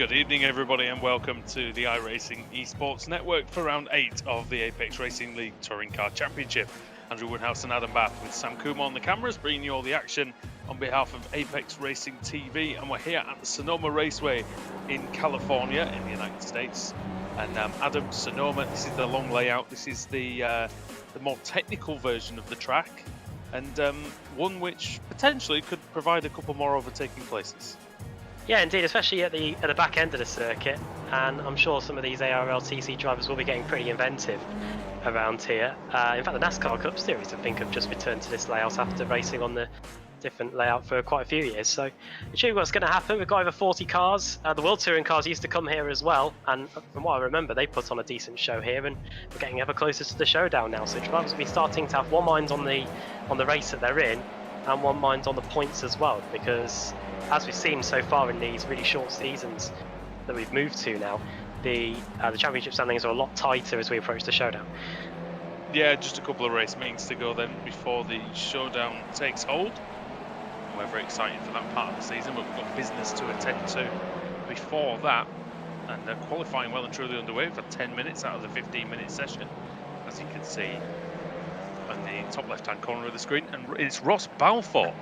Good evening, everybody, and welcome to the iRacing Esports Network for round 8 of the Apex Racing League Touring Car Championship. Andrew Woodhouse and Adam Bath with Sam Kumar on the cameras, bringing you all the action on behalf of Apex Racing TV. And we're here at the Sonoma Raceway in California, in the United States. And Adam, Sonoma, this is the long layout. This is the more technical version of the track, and one which potentially could provide a couple more overtaking places. Yeah, indeed, especially at the back end of the circuit, and I'm sure some of these ARLTC drivers will be getting pretty inventive around here. In fact, the NASCAR Cup Series, I think, have just returned to this layout after racing on the different layout for quite a few years. So, to show you what's going to happen, we've got over 40 cars. The World Touring cars used to come here as well, and from what I remember, they put on a decent show here, and we're getting ever closer to the showdown now. So drivers will be starting to have one mind on the race that they're in, and one mind on the points as well, because as we've seen so far in these really short seasons that we've moved to now, the championship standings are a lot tighter as we approach the showdown. Yeah, just a couple of race meetings to go then before the showdown takes hold. We're very excited for that part of the season, but we've got business to attend to before that. And qualifying well and truly underway. We've had 10 minutes out of the 15-minute session, as you can see on the top left-hand corner of the screen. And it's Ross Balfour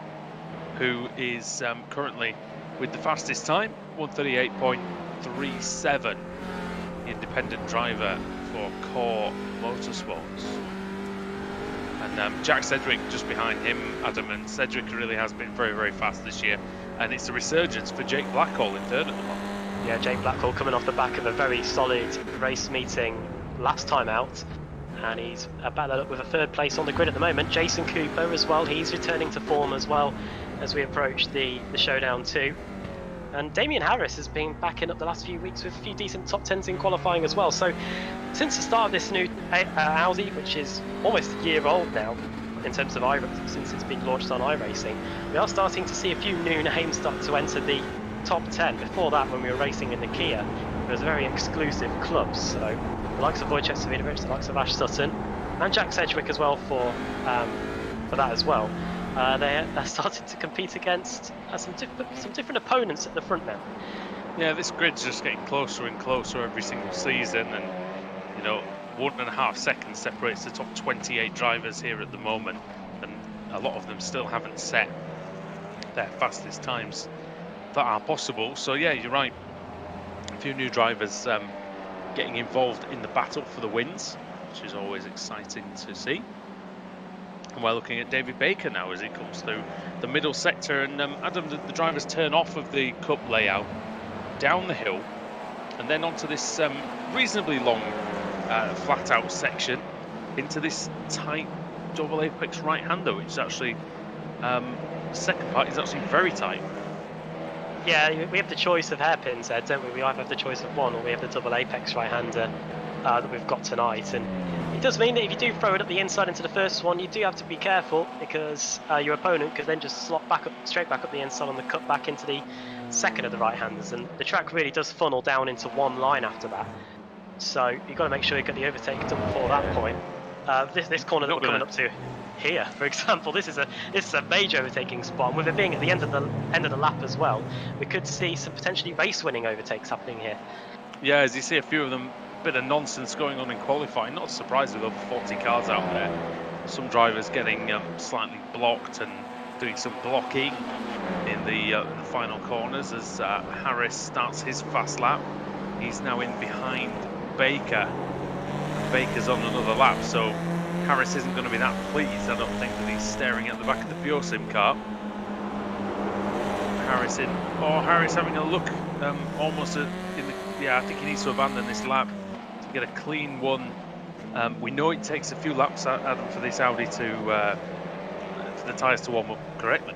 who is currently with the fastest time, 138.37, the independent driver for Core Motorsports. And Jack Sedgwick just behind him, Adam, and Sedgwick really has been very, very fast this year. And it's a resurgence for Jake Blackhall in third at the moment. Yeah, Jake Blackhall coming off the back of a very solid race meeting last time out. And he's about with a third place on the grid at the moment. Jason Cooper as well, he's returning to form as well as we approach the showdown too. And Damien Harris has been backing up the last few weeks with a few decent top 10s in qualifying as well. So since the start of this new Audi, which is almost a year old now in terms of iRacing, since it's been launched on iRacing, we are starting to see a few new names start to enter the top 10. Before that, when we were racing in the Kia, it was a very exclusive club. So the likes of Wojciech Savidovic, the likes of Ash Sutton, and Jack Sedgwick as well for that as well. They're starting to compete against some different opponents at the front now. Yeah, this grid's just getting closer and closer every single season, and 1.5 seconds separates the top 28 drivers here at the moment, and a lot of them still haven't set their fastest times that are possible. So yeah, you're right, a few new drivers getting involved in the battle for the wins, which is always exciting to see. And we're looking at David Baker now as he comes through the middle sector. And Adam, the drivers turn off of the Cup layout, down the hill, and then onto this reasonably long flat out section into this tight double apex right-hander, which is actually, the second part is actually very tight. Yeah, we have the choice of hairpins there, don't we? We either have the choice of one, or we have the double apex right-hander that we've got tonight. And it does mean that if you do throw it up the inside into the first one, you do have to be careful, because your opponent could then just slot straight back up the inside on the cut back into the second of the right-handers, and the track really does funnel down into one line after that. So you've got to make sure you get the overtake done before that point. This corner that we're coming up to here, for example, this is a major overtaking spot, and with it being at the end of the lap as well, we could see some potentially race-winning overtakes happening here. Yeah, as you see a few of them, bit of nonsense going on in qualifying. Not surprised with over 40 cars out there. Some drivers getting slightly blocked and doing some blocking in the final corners as Harris starts his fast lap. He's now in behind Baker. Baker's on another lap, so Harris isn't going to be that pleased. I don't think that he's staring at the back of the Pure Sim car. Harris having a look almost in the. Yeah, I think he needs to abandon this lap to get a clean one. We know it takes a few laps, Adam, for this Audi for the tyres to warm up correctly.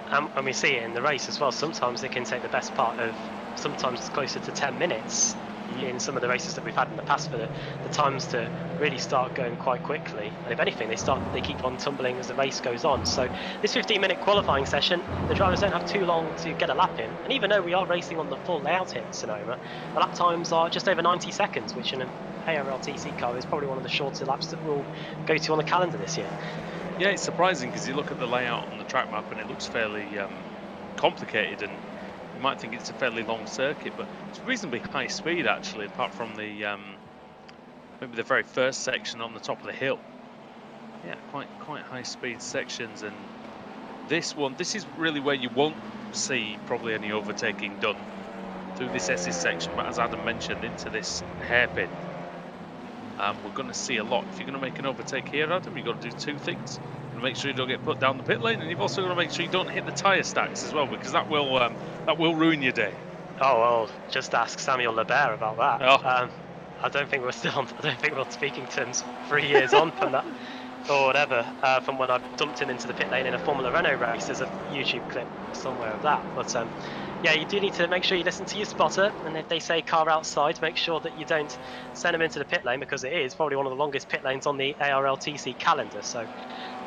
And we see it in the race as well. Sometimes it can take the best part of, sometimes it's closer to 10 minutes in some of the races that we've had in the past for the times to really start going quite quickly. And if anything, they keep on tumbling as the race goes on. So this 15-minute qualifying session, the drivers don't have too long to get a lap in. And even though we are racing on the full layout here in Sonoma, the lap times are just over 90 seconds, which in an ARLTC car is probably one of the shorter laps that we'll go to on the calendar this year. Yeah, it's surprising because you look at the layout on the track map and it looks fairly complicated, and might think it's a fairly long circuit, but it's reasonably high speed actually, apart from the maybe the very first section on the top of the hill. Yeah, quite high speed sections, and this is really where you won't see probably any overtaking done through this S's section, but as Adam mentioned, into this hairpin. We're going to see a lot. If you're going to make an overtake here, Adam, you've got to do two things. You've got to make sure you don't get put down the pit lane, and you've also got to make sure you don't hit the tyre stacks as well, because that will ruin your day. Oh well, just ask Samuel Lebert about that. Oh. I don't think we're speaking terms 3 years on from that, or whatever. From when I dumped him into the pit lane in a Formula Renault race, there's a YouTube clip somewhere of that. But yeah, you do need to make sure you listen to your spotter, and if they say car outside, make sure that you don't send them into the pit lane, because it is probably one of the longest pit lanes on the ARLTC calendar. So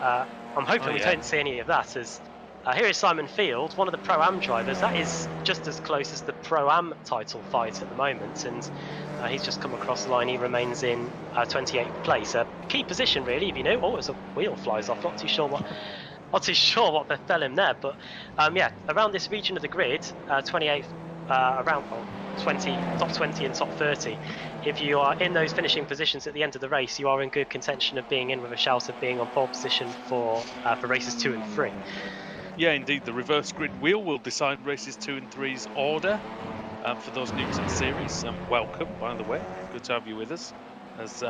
I'm hoping we don't see any of that. As here is Simon Field, one of the Pro-Am drivers. That is just as close as the Pro-Am title fight at the moment, and he's just come across the line. He remains in 28th place. A key position, really, if you know. Oh, as a wheel flies off. Not too sure what befell him there, but yeah, around this region of the grid, 28th, around 20, top 20 and top 30. If you are in those finishing positions at the end of the race, you are in good contention of being in with a shout of being on pole position for races 2 and 3. Yeah, indeed, the reverse grid wheel will decide races 2 and 3's order. For those new to the series, welcome, by the way. Good to have you with us. As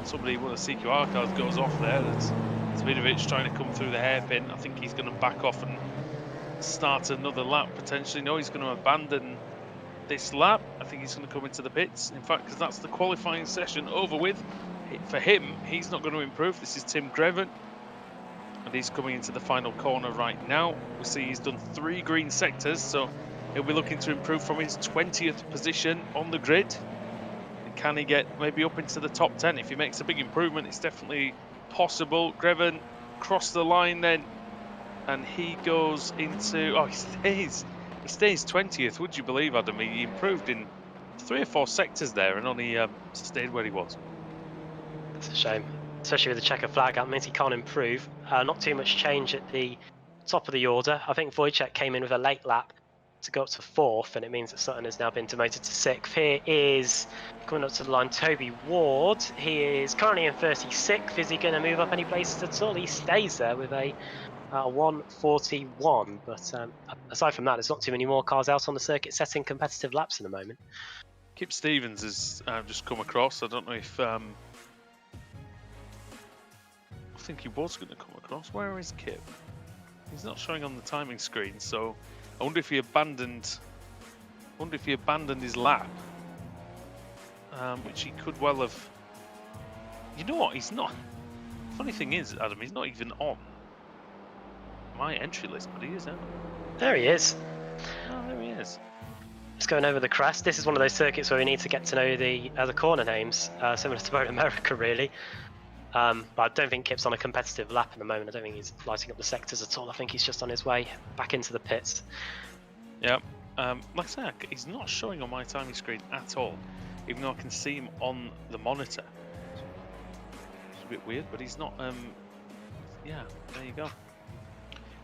somebody, one of the CQR cars goes off there, that's Svidovic trying to come through the hairpin. I think he's going to back off and start another lap, potentially. No, he's going to abandon this lap. I think he's going to come into the pits. In fact, because that's the qualifying session over with. For him, he's not going to improve. This is Tim Greven, and he's coming into the final corner right now. We see he's done 3 green sectors, so he'll be looking to improve from his 20th position on the grid. And can he get maybe up into the top 10? If he makes a big improvement, it's definitely possible. Greven crossed the line then, and he goes into, oh, he stays 20th. Would you believe, Adam? He improved in 3 or 4 sectors there and only stayed where he was. It's a shame, especially with the checker flag. That means he can't improve. Not too much change at the top of the order. I think Wojciech came in with a late lap to go up to 4th, and it means that Sutton has now been demoted to 6th. Here is, coming up to the line, Toby Ward. He is currently in 36th. Is he going to move up any places at all? He stays there with a 1:41. But aside from that, there's not too many more cars out on the circuit setting competitive laps in the moment. Kip Stevens has just come across. I don't know if I think he was going to come across. Where is Kip? He's not showing on the timing screen, so I wonder if he abandoned his lap, which he could well have. You know what? He's not. Funny thing is, Adam, he's not even on my entry list, but he is out. There he is. Oh, there he is. Just going over the crest. This is one of those circuits where we need to get to know the corner names, similar to Road America, really. But I don't think Kip's on a competitive lap at the moment. I don't think he's lighting up the sectors at all. I think he's just on his way back into the pits. Yeah, like I say, he's not showing on my timing screen at all, even though I can see him on the monitor. It's a bit weird, but he's not. Yeah, there you go.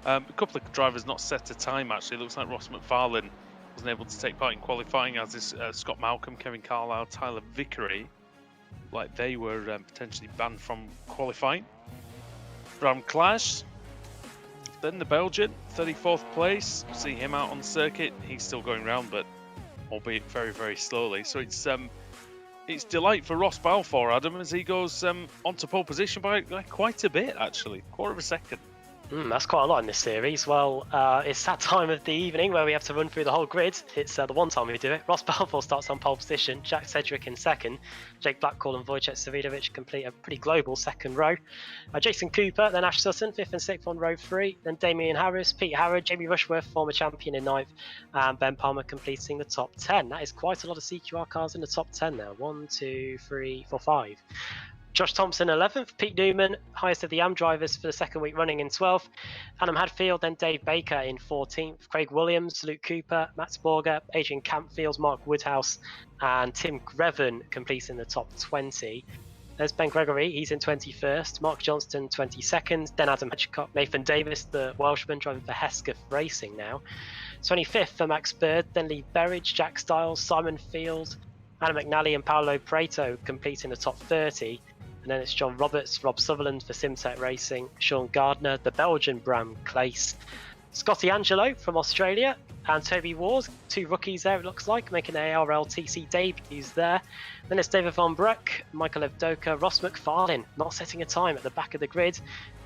A couple of drivers not set a time actually. It looks like Ross McFarlane wasn't able to take part in qualifying, as is Scott Malcolm, Kevin Carlisle, Tyler Vickery. Like they were potentially banned from qualifying. Bram Klaas, then the Belgian, 34th place. See him out on the circuit. He's still going round, but albeit very, very slowly. So it's delight for Ross Balfour, Adam, as he goes onto pole position by quite a bit, actually, quarter of a second. That's quite a lot in this series. Well, it's that time of the evening where we have to run through the whole grid. It's the one time we do it. Ross Balfour starts on pole position, Jack Cedric in second, Jake Blackwell and Wojciech Svidovic complete a pretty global second row. Jason Cooper, then Ash Sutton, 5th and 6th on row 3, then Damien Harris, Pete Harrod, Jamie Rushworth, former champion in 9th, and Ben Palmer completing the top 10. That is quite a lot of CQR cars in the top 10 now. 1, 2, 3, 4, 5. Josh Thompson 11th, Pete Newman, highest of the AM drivers for the second week running in 12th, Adam Hadfield, then Dave Baker in 14th, Craig Williams, Luke Cooper, Matt Sporger, Adrian Campfield, Mark Woodhouse, and Tim Greven completing the top 20. There's Ben Gregory, he's in 21st, Mark Johnston 22nd, then Adam Hedgecock, Nathan Davis, the Welshman driving for Hesketh Racing now. 25th for Max Bird, then Lee Berridge, Jack Stiles, Simon Field, Anna McNally and Paolo Preto completing the top 30. And then it's John Roberts, Rob Sutherland for Simtech Racing, Sean Gardner, the Belgian Bram Clace, Scotty Angelo from Australia, and Toby Ward, 2 rookies there it looks like, making their ARLTC debuts there. Then it's David Von Bruck, Michael Evdoka, Ross McFarlane, not setting a time at the back of the grid.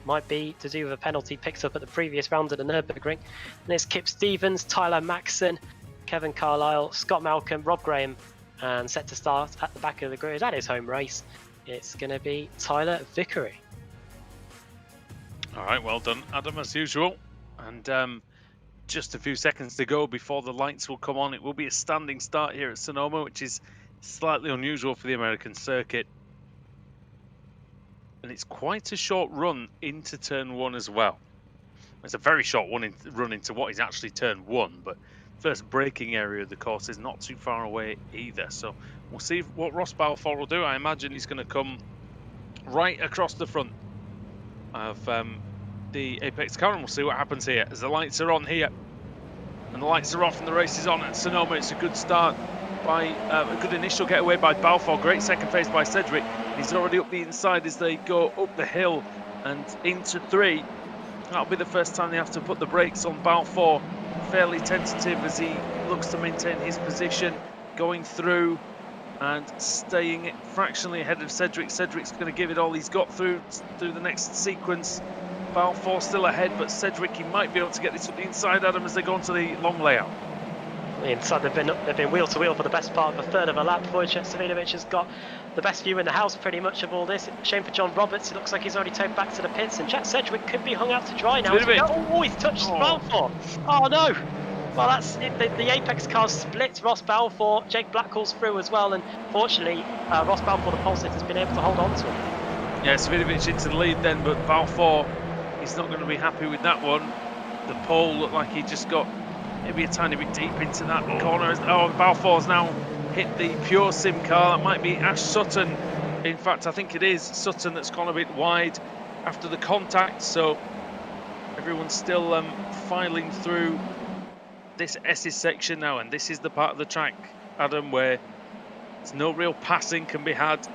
Might be to do with a penalty picked up at the previous round at the Nürburgring. Then it's Kip Stevens, Tyler Maxson, Kevin Carlisle, Scott Malcolm, Rob Graham, and set to start at the back of the grid at his home race. It's going to be Tyler Vickery. All right, well done, Adam, as usual. And just a few seconds to go before the lights will come on. It will be a standing start here at Sonoma, which is slightly unusual for the American circuit. And it's quite a short run into turn 1 as well. It's a very short run into what is actually turn 1, but first braking area of the course is not too far away either. So we'll see what Ross Balfour will do. I imagine he's going to come right across the front of the Apex car, and we'll see what happens here as the lights are on here and the lights are off and the race is on at Sonoma. It's a good start by a good initial getaway by Balfour. Great second phase by Cedric. He's already up the inside as they go up the hill and into 3. That'll be the first time they have to put the brakes on Balfour. Fairly tentative as he looks to maintain his position, going through and staying fractionally ahead of Cedric. Cedric's going to give it all he's got through the next sequence. Balfour still ahead, but Cedric, he might be able to get this up the inside, Adam, as they go onto the long layout. Inside, they've been wheel to wheel for the best part of a third of a lap. Wojciech Savinovic has got the best view in the house pretty much of all this. Shame for John Roberts. It looks like he's already towed back to the pits, and Jack Cedric could be hung out to dry now. Oh, he's touched Balfour. Oh no. Well, that's it. The Apex cars split. Ross Balfour, Jake Blackwell's through as well, and fortunately Ross Balfour, the pole sitter, has been able to hold on to him. Yeah, Savinovic into the lead then, but Balfour, he's not going to be happy with that one. The pole looked like he just got maybe a tiny bit deep into that corner. Oh, Balfour's now hit the Pure Sim car. That might be Ash Sutton. In fact, I think it is Sutton that's gone a bit wide after the contact. So everyone's still filing through this S's section now, and this is the part of the track, Adam, where there's no real passing can be had.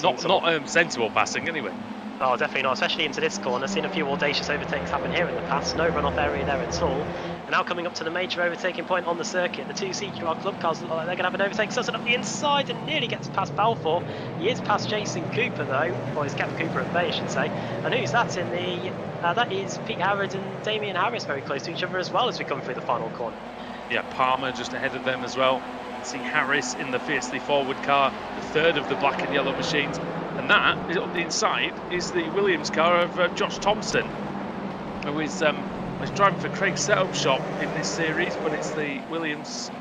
Not sensible passing anyway. Oh, definitely not, especially into this corner. Seen a few audacious overtakes happen here in the past. No runoff area there at all. And now coming up to the major overtaking point on the circuit, the 2 CQR club cars look like they're going to have an overtake. Sutton up the inside and nearly gets past Balfour. He is past Jason Cooper though, or he's kept Cooper at bay, I should say. And who's that in the? That is Pete Howard and Damien Harris, very close to each other as well as we come through the final corner. Yeah, Palmer just ahead of them as well. See Harris in the fiercely forward car, the third of the black and yellow machines. And that, up the inside, is the Williams car of Josh Thompson, who is driving for Craig's setup shop in this series, but it's the Williams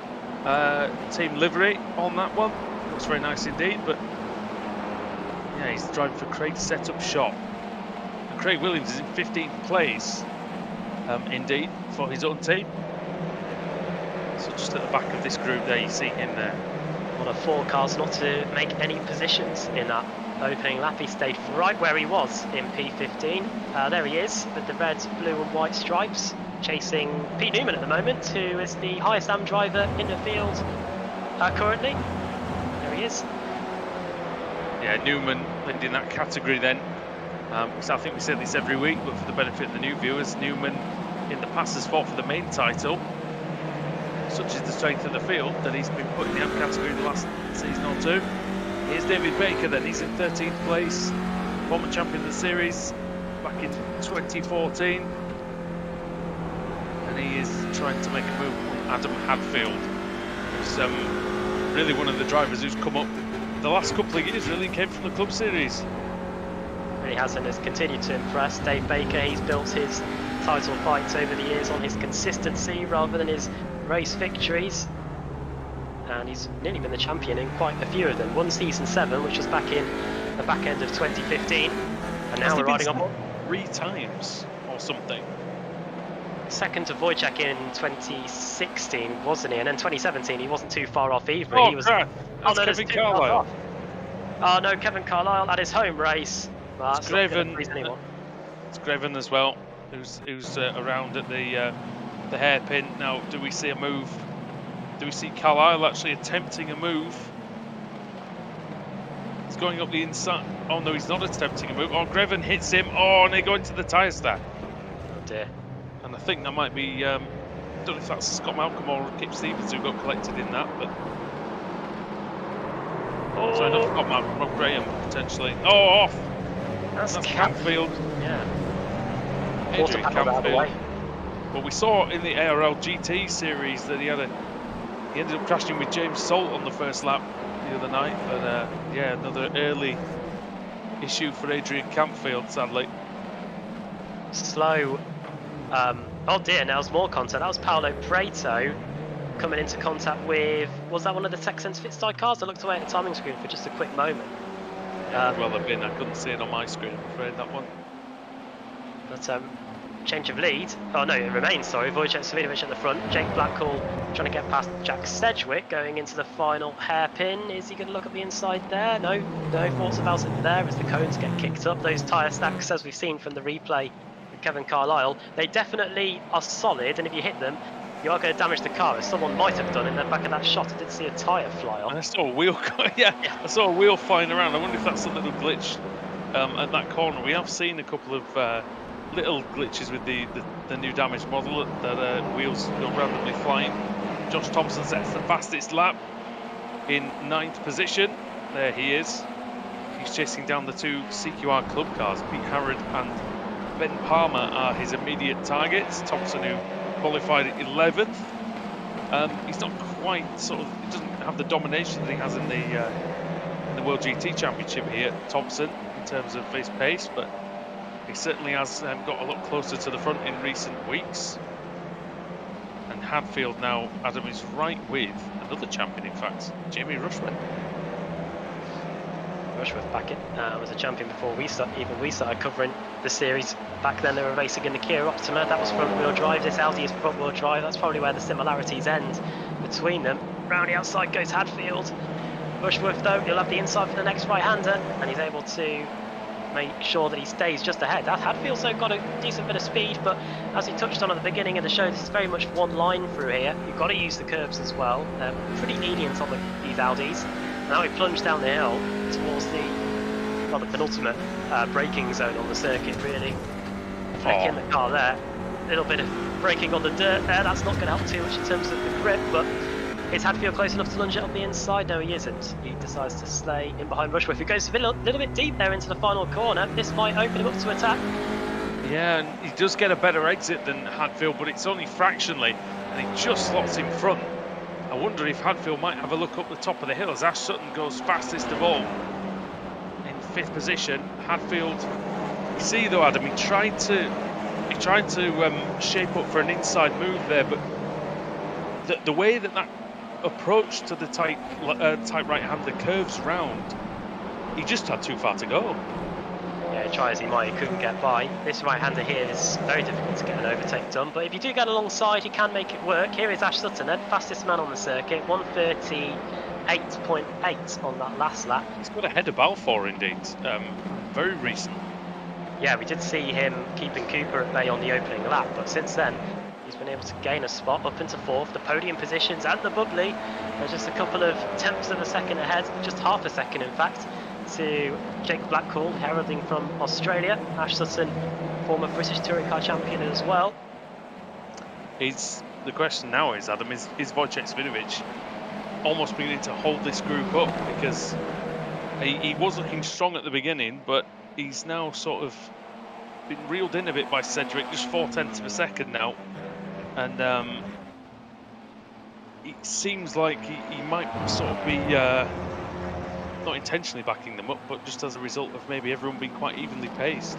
team livery on that one. Looks very nice indeed, but yeah, he's driving for Craig's setup shop. And Craig Williams is in 15th place, indeed, for his own team. So just at the back of this group there, you see him there. One of 4 cars not to make any positions in that opening lap. He stayed right where he was in P15. There he is with the red, blue and white stripes, chasing Pete Newman at the moment, who is the highest AM driver in the field currently. There he is. Yeah, Newman leading that category then. So I think we say this every week, but for the benefit of the new viewers, Newman in the past has fought for the main title. Such is the strength of the field that he's been put in the AM category the last season or 2. Here's David Baker then, he's in 13th place, former champion of the series back in 2014. And he is trying to make a move on Adam Hadfield, who's really one of the drivers who's come up the last couple of years, really came from the Club Series. Really has, and has continued to impress. Dave Baker, he's built his title fights over the years on his consistency rather than his race victories. And he's nearly been the champion in quite a few of them. Won season 7, which was back in the back end of 2015, and now we're riding on 3 times or something. Second to Wojciech in 2016, wasn't he? And then 2017, he wasn't too far off either. Oh, he was. That's Kevin Carlisle. Oh no, Kevin Carlisle at his home race. It's Graven. It's Graven as well, who's around at the hairpin. Now, do we see a move? Do we see Carlisle actually attempting a move? He's going up the inside. Oh no, he's not attempting a move. Oh, Greven hits him. Oh, and they go into the tyre stack. Oh dear. And I think that might be, don't know if that's Scott Malcolm or Kip Stevens who got collected in that, but... Oh, sorry, not Scott Malcolm, Rob Graham, potentially. Oh, off! that's Canfield. Yeah. Adrian Out of the Canfield. way. Well, we saw in the ARLTC series that he ended up crashing with James Salt on the first lap the other night, but yeah, another early issue for Adrian Canfield, sadly. Slow. Oh dear, now there's more contact. That was Paolo Preto coming into contact with, was that one of the TechSense Fitside cars? I looked away at the timing screen for just a quick moment. Well, have been. I couldn't see it on my screen, I'm afraid, that one. But change of lead. Oh no, it remains, sorry. Wojciech Savinovic at the front. Jake Blackhall trying to get past Jack Sedgwick going into the final hairpin. Is he going to look at the inside there? No thoughts about it there as the cones get kicked up. Those tyre stacks, as we've seen from the replay with Kevin Carlisle, they definitely are solid, and if you hit them, you are going to damage the car, as someone might have done in the back of that shot. I did see a tyre fly off. I saw a wheel, yeah, I saw a wheel flying around. I wonder if that's a little glitch at that corner. We have seen a couple of little glitches with the new damaged model that wheels go randomly flying. Josh Thompson sets the fastest lap in 9th position. There he is. He's chasing down the two CQR club cars. Pete Harrod and Ben Palmer are his immediate targets. Thompson, who qualified at 11th. He's not quite he doesn't have the domination that he has in the World GT Championship here, Thompson, in terms of his pace, but he certainly has got a lot closer to the front in recent weeks. And Hadfield now, Adam, is right with another champion, in fact, Jamie Rushworth. Rushworth back in, was a champion before we started covering the series. Back then they were racing in the Kia Optima, that was front wheel drive, this Audi is front wheel drive, that's probably where the similarities end between them. Round the outside goes Hadfield. Rushworth though, he'll have the inside for the next right-hander, and he's able to make sure that he stays just ahead. Hadfield's though got a decent bit of speed, but as he touched on at the beginning of the show, this is very much one line through here. You've got to use the curbs as well. They're pretty lenient on these Audis. Now we plunge down the hill towards the penultimate braking zone on the circuit, really. Flicking the car there. A little bit of braking on the dirt there, that's not going to help too much in terms of the grip, but is Hadfield close enough to lunge it on the inside? No, he isn't. He decides to stay in behind Rushworth, who goes a little bit deep there into the final corner. This might open him up to attack. Yeah, and he does get a better exit than Hadfield, but it's only fractionally, and he just slots in front. I wonder if Hadfield might have a look up the top of the hill as Ash Sutton goes fastest of all in 5th position. Hadfield, you see though, Adam, he tried to shape up for an inside move there, but the way that approach to the tight right-hander curves round, he just had too far to go. Yeah, try as he might, he couldn't get by. This right-hander here is very difficult to get an overtake done, but if you do get alongside, you can make it work. Here is Ash Sutton, the fastest man on the circuit, 1:38.8 on that last lap. He's got ahead of Balfour indeed, very recent. Yeah, we did see him keeping Cooper at bay on the opening lap, but since then, he's been able to gain a spot up into 4th. The podium positions and the bubbly are just a couple of tenths of a second ahead, just half a second in fact, to Jake Blackhall, heralding from Australia. Ash Sutton, former British Touring Car champion as well. The question now is, Adam, is Wojciech Savinovic almost beginning to hold this group up, because he was looking strong at the beginning, but he's now sort of been reeled in a bit by Sedgwick, just 0.4 of a second now. And it seems like he might sort of be not intentionally backing them up, but just as a result of maybe everyone being quite evenly paced.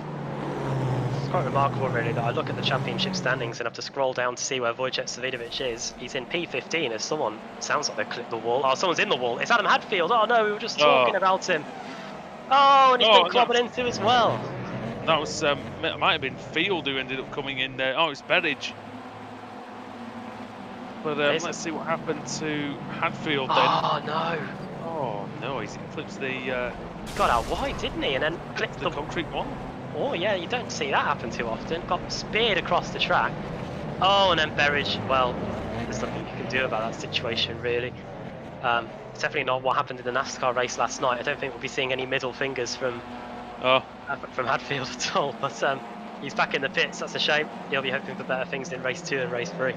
It's quite remarkable really that I look at the championship standings and have to scroll down to see where Wojciech Savinovic is. He's in P15 as someone, sounds like they clipped the wall. Oh, someone's in the wall. It's Adam Hadfield. Oh no, we were just talking about him. Oh, and he's been clobbered into as well. That was, might have been Field who ended up coming in there. Oh, it's Berridge. But let's see what happened to Hadfield then. Oh no. Oh no, he flips the... He got out wide, didn't he? And then clipped the concrete wall. Oh yeah, you don't see that happen too often. Got speared across the track. Oh, and then Berridge, well, there's nothing you can do about that situation really. It's definitely not what happened in the NASCAR race last night. I don't think we'll be seeing any middle fingers from Hadfield at all. But he's back in the pits, that's a shame. He'll be hoping for better things in race 2 and race 3.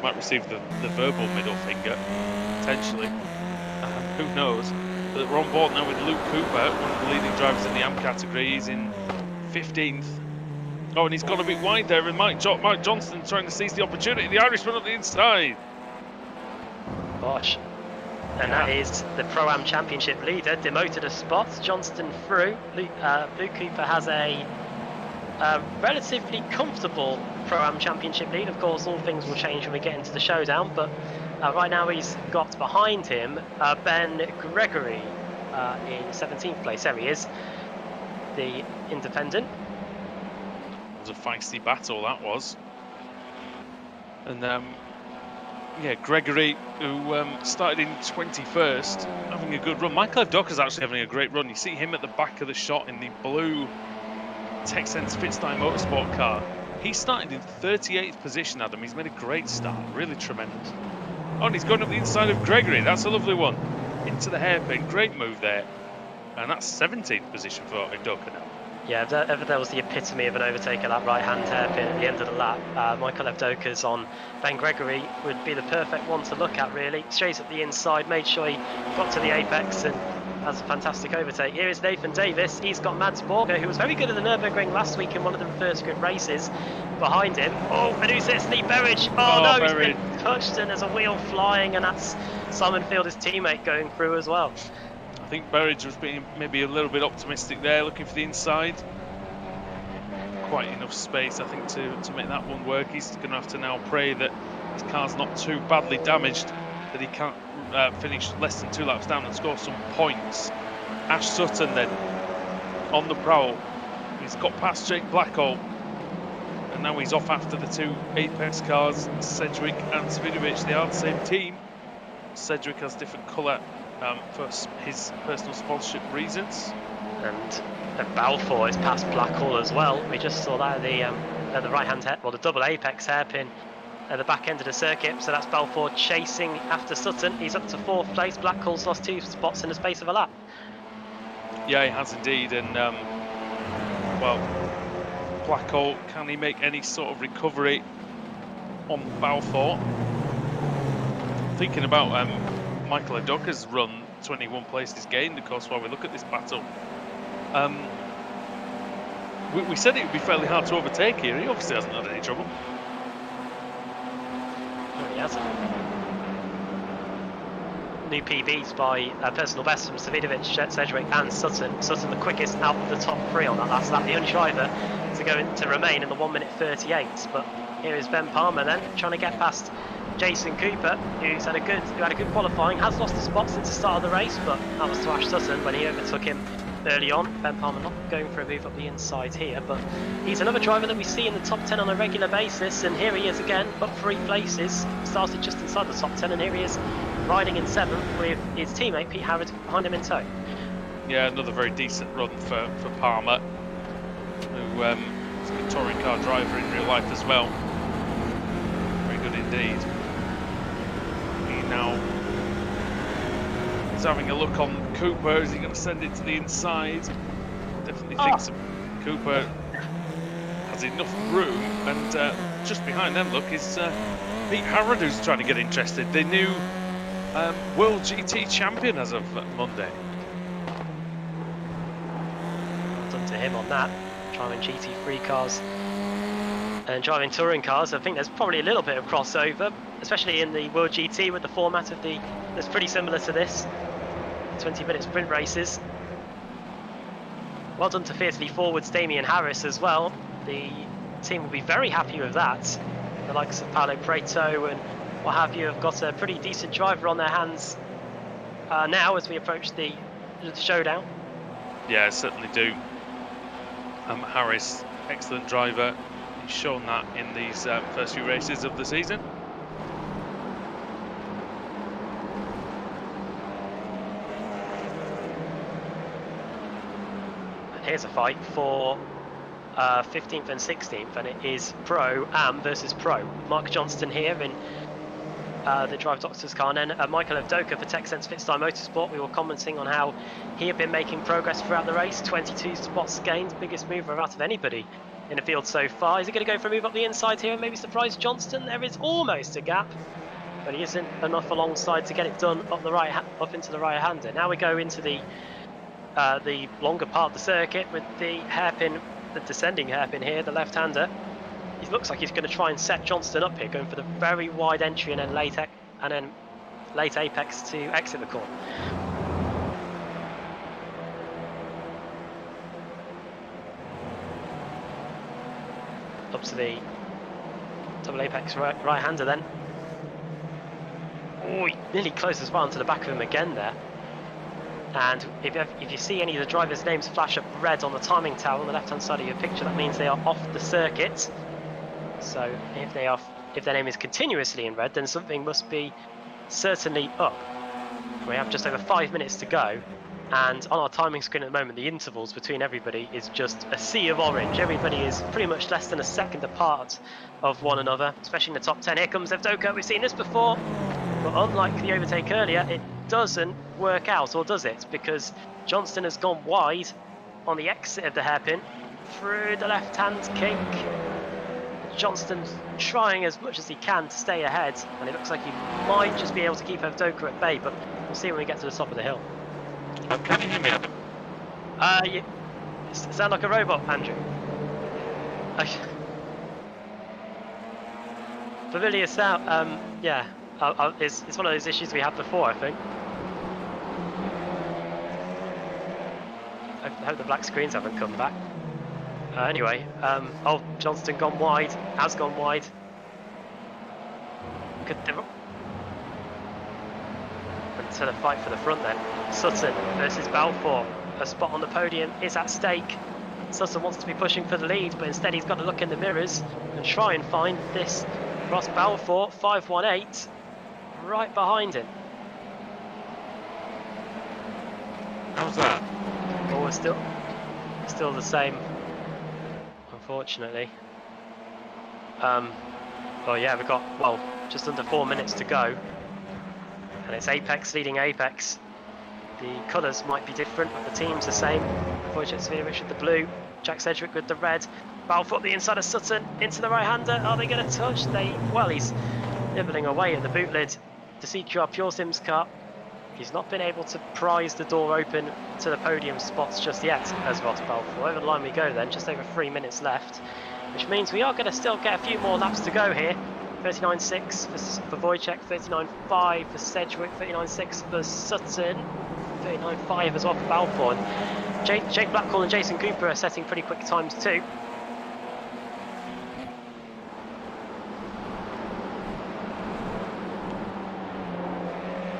Might receive the verbal middle finger, potentially. Who knows? But we're on board now with Luke Cooper, one of the leading drivers in the AM category. He's in 15th. Oh, and he's gone a bit wide there, and Mike Johnston trying to seize the opportunity. The Irishman up the inside. Gosh. And that is the Pro-Am Championship leader, demoted a spot. Johnston through. Luke Cooper has a relatively comfortable Pro-Am Championship lead. Of course, all things will change when we get into the showdown, but right now he's got behind him Ben Gregory in 17th place. There he is, the independent. It was a feisty battle, that was. And yeah, Gregory, who started in 21st, having a good run. Michael Evdoka's actually having a great run. You see him at the back of the shot in the blue Texense Pitstime Motorsport car. He started in 38th position, Adam. He's made a great start, really tremendous. Oh, and he's going up the inside of Gregory. That's a lovely one. Into the hairpin, great move there. And that's 17th position for Evdoka now. Yeah, if ever there was the epitome of an overtaker, that right-hand hairpin at the end of the lap, Michael Evdoka's on Ben Gregory would be the perfect one to look at, really. Straight at the inside, made sure he got to the apex and has a fantastic overtake. Here is Nathan Davis. He's got Mads Borger, who was very good at the Nürburgring last week in one of the reverse grid races. Behind him, oh, and who's this? Lee Berridge. Oh no, Berridge. He's been touched and there's a wheel flying, and that's Simon Field, his teammate, going through as well. I think Berridge was being maybe a little bit optimistic there, looking for the inside. Quite enough space, I think, to make that one work. He's going to have to now pray that his car's not too badly damaged, that he can't finish less than 2 laps down and score some points. Ash Sutton then on the prowl. He's got past Jake Blackhall, and now he's off after the 2 Apex cars, Sedgwick and Svidovic. They are the same team. Sedgwick has different colour for his personal sponsorship reasons. And Balfour is past Blackhall as well. We just saw that at the right-hand head, well, the double apex hairpin at the back end of the circuit. So that's Balfour chasing after Sutton. He's up to 4th place. Blackhall's lost 2 spots in the space of a lap. Yeah, he has indeed. And well, Blackhall, can he make any sort of recovery on Balfour? Thinking about Michael Evdoka's run, 21 places gained, of course, while we look at this battle. We said it would be fairly hard to overtake here. He obviously hasn't had any trouble. No, he hasn't. New PBs by personal best from Svidovic, Sedgwick and Sutton. Sutton the quickest out of the top 3 on that last lap, the only driver to remain in the 1:38. But here is Ben Palmer then, trying to get past Jason Cooper, who had a good qualifying, has lost a spot since the start of the race, but that was to Ash Sutton when he overtook him early on. Ben Palmer not going for a move up the inside here, but he's another driver that we see in the top 10 on a regular basis, and here he is again, up 3 places, started just inside the top 10, and here he is riding in 7th with his teammate Pete Harrod behind him in tow. Yeah, another very decent run for Palmer, who is a touring car driver in real life as well. Very good indeed. He now is having a look on Cooper. Is he going to send it to the inside? Definitely thinks Cooper has enough room. And just behind them, look, is Pete Harrod, who's trying to get interested. The new World GT champion as of Monday. Well done to him on that. Driving GT3 cars and driving touring cars. I think there's probably a little bit of crossover, especially in the World GT with the format of that's pretty similar to this. 20-minute sprint races. Well done to Fiercely Forward's Damian Harris as well. The team will be very happy with that. The likes of Paolo Preto and what have you have got a pretty decent driver on their hands now as we approach the showdown. Yeah, certainly do. Harris, excellent driver. He's shown that in these first few races of the season. Here's a fight for 15th and 16th, and it is Pro-Am versus Pro. Mark Johnston here in the Drive Doctor's car, and then Michael Avdoka for TechSense Fitstar Motorsport. We were commenting on how he had been making progress throughout the race, 22 spots gained, biggest mover out of anybody in the field so far. Is he going to go for a move up the inside here and maybe surprise Johnston? There is almost a gap, but he isn't enough alongside to get it done up the up into the right-hander. Now we go into the longer part of the circuit with the hairpin, the descending hairpin here, the left-hander. He looks like he's going to try and set Johnston up here, going for the very wide entry and then late apex to exit the corner. Up to the double apex right-hander then. Oh, he nearly closed as well onto the back of him again there. And if you see any of the drivers' names flash up red on the timing tower on the left-hand side of your picture, that means they are off the circuit. So if their name is continuously in red, then something must be certainly up. We have just over 5 minutes to go, and on our timing screen at the moment, the intervals between everybody is just a sea of orange. Everybody is pretty much less than a second apart of one another, especially in the top 10. Here comes Avdoka. We've seen this before, but unlike the overtake earlier, it doesn't work out, or does it? Because Johnston has gone wide on the exit of the hairpin through the left-hand kink. Johnston's trying as much as he can to stay ahead, and it looks like he might just be able to keep Avdoka at bay, but we'll see when we get to the top of the hill. Can you hear me? You sound like a robot, Andrew. Familiar sound, yeah. It's one of those issues we had before, I think. I hope the black screens haven't come back. Anyway, oh, Johnston gone wide, has gone wide. Into the fight for the front then. Sutton versus Balfour. A spot on the podium is at stake. Sutton wants to be pushing for the lead, but instead he's got to look in the mirrors and try and find this Ross Balfour 518 right behind him. How's that? Oh, we're still the same, unfortunately. Oh yeah, we've got, well, just under 4 minutes to go, and it's Apex leading Apex. The colours might be different, but the team's the same. Wojciech Svirich with the blue, Jack Sedgwick with the red. Balfour the inside of Sutton into the right-hander. Are they going to touch? Well, he's nibbling away at the boot lid. The CQR Pure Sims car. He's not been able to prise the door open to the podium spots just yet as Ross Balfour. Over the line we go then, just over 3 minutes left, which means we are going to still get a few more laps to go here. 39.6 for Wojciech, 39.5 for Sedgwick, 39.6 for Sutton, 39.5 as well for Balfour. Jake Blackwell and Jason Cooper are setting pretty quick times too.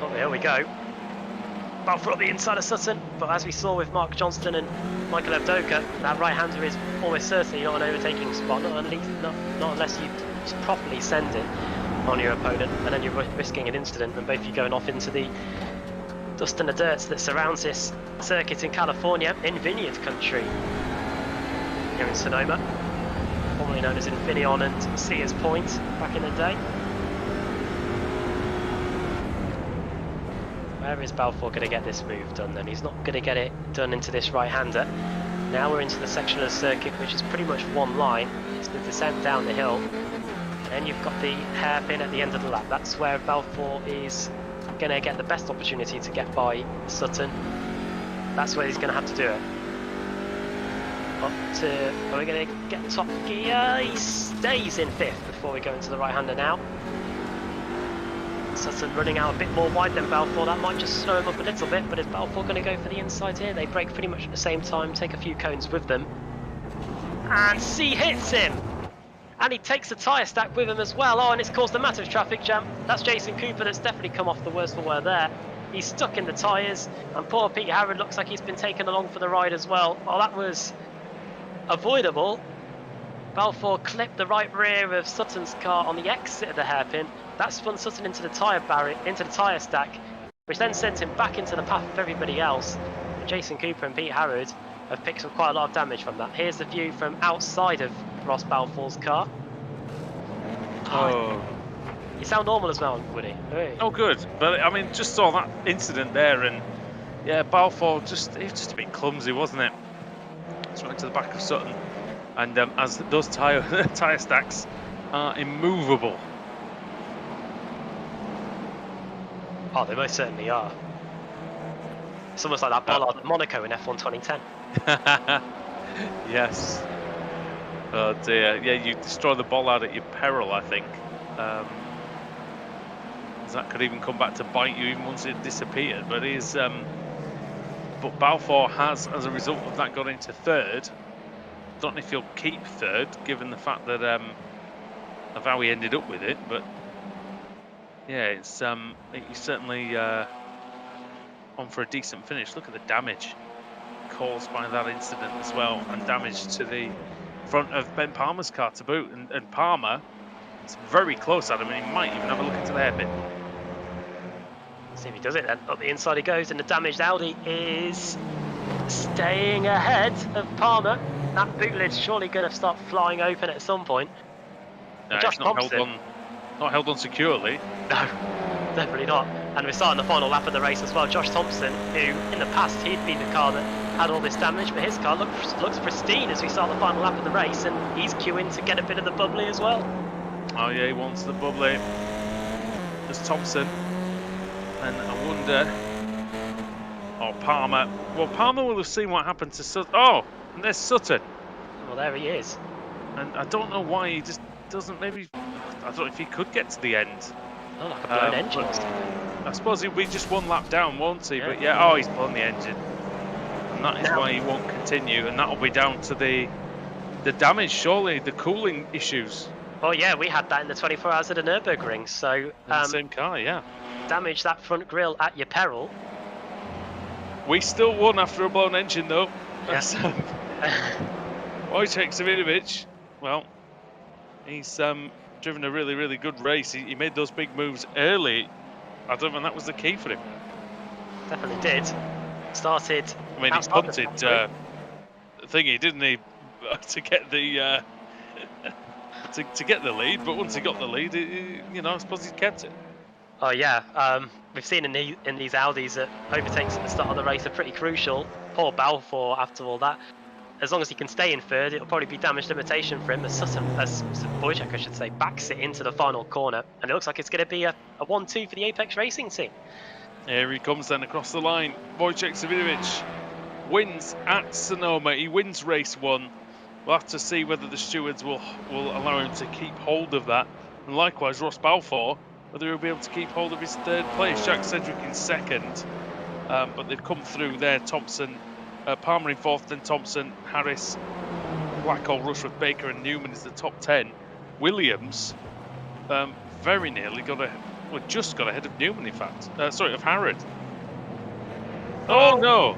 Oh, here we go. Balfour up the inside of Sutton, but as we saw with Mark Johnston and Michael Avdoka, that right-hander is almost certainly not an overtaking spot, not unless you properly send it on your opponent, and then you're risking an incident, and both you going off into the dust and the dirt that surrounds this circuit in California, in Vineyard Country, here in Sonoma, formerly known as Infineon and Sears Point back in the day. Where is Balfour going to get this move done then? He's not going to get it done into this right-hander. Now we're into the section of the circuit which is pretty much one line. It's the descent down the hill. And then you've got the hairpin at the end of the lap. That's where Balfour is going to get the best opportunity to get by Sutton. That's where he's going to have to do it. Are we going to get top gear? He stays in 5th before we go into the right-hander now. Sutton running out a bit more wide than Balfour. That might just slow him up a little bit, but is Balfour going to go for the inside here? They break pretty much at the same time, take a few cones with them. And C hits him! And he takes the tyre stack with him as well. Oh, and it's caused a massive traffic jam. That's Jason Cooper that's definitely come off the worst for wear there. He's stuck in the tyres, and poor Pete Harrod looks like he's been taken along for the ride as well. Oh, that was avoidable. Balfour clipped the right rear of Sutton's car on the exit of the hairpin. That spun Sutton into the tyre barrier, into the tyre stack, which then sent him back into the path of everybody else. Jason Cooper and Pete Harrod have picked up quite a lot of damage from that. Here's the view from outside of Ross Balfour's car. Oh. You sound normal as well, Woody. Hey. Oh, good. But I mean, just saw that incident there, and yeah, Balfour he was just a bit clumsy, wasn't it? It's right to the back of Sutton, and as those tyre stacks are immovable. Oh, they most certainly are. It's almost like that bollard at Monaco in F1 2010. Yes. Oh dear. Yeah, you destroy the bollard at your peril, I think. That could even come back to bite you even once it disappeared. But but Balfour has, as a result of that, got into third. Don't know if he'll keep third, given the fact that of how he ended up with it. But yeah, it's he's certainly on for a decent finish. Look at the damage caused by that incident as well, and damage to the front of Ben Palmer's car to boot. And Palmer, it's very close at him, and he might even have a look into the hairpin. See if he does it then. Up the inside he goes, and the damaged Audi is staying ahead of Palmer. That boot lid's surely going to start flying open at some point. No, it's not held on securely. No, definitely not. And we're starting the final lap of the race as well. Josh Thompson, who in the past he'd been the car that had all this damage, but his car looks pristine as we start the final lap of the race, and he's queuing to get a bit of the bubbly as well. Oh yeah, he wants the bubbly. There's Thompson. And I wonder... Oh, Palmer. Well, Palmer will have seen what happened to Sutton. Oh, and there's Sutton. Well, there he is. And I don't know why he just doesn't, maybe... I don't know if he could get to the end. Oh, like a blown engine. I suppose he'll be just one lap down, won't he? Yeah. But yeah, oh, he's blown the engine. And that is why he won't continue. And that'll be down to the damage, surely, the cooling issues. Oh yeah, we had that in the 24 hours at the Nürburgring. So the same car, yeah. Damage that front grille at your peril. We still won after a blown engine, though. Yes. Wojciech Savinovic, well, he's driven a really, really good race. He made those big moves early. I don't know if that was the key for him. Definitely did. Started. I mean, he punted thingy, didn't he, to get the to get the lead. But once he got the lead, you know, I suppose he kept it. Oh yeah, we've seen in these Audis that overtakes at the start of the race are pretty crucial. Poor Balfour after all that. As long as he can stay in third, it'll probably be damage limitation for him as Wojciech, I should say, backs it into the final corner. And it looks like it's going to be a 1-2 for the Apex Racing team. Here he comes then across the line. Wojciech Savinovic wins at Sonoma. He wins race 1. We'll have to see whether the stewards will allow him to keep hold of that. And likewise, Ross Balfour, whether he'll be able to keep hold of his third place. Jack Sedgwick in second, but they've come through there. Thompson, Palmer in fourth, then Thompson, Harris, Blackhall, Rushworth, Baker and Newman is the top 10. Williams very nearly just got ahead of Newman, in fact. Sorry, of Harrod. Oh no!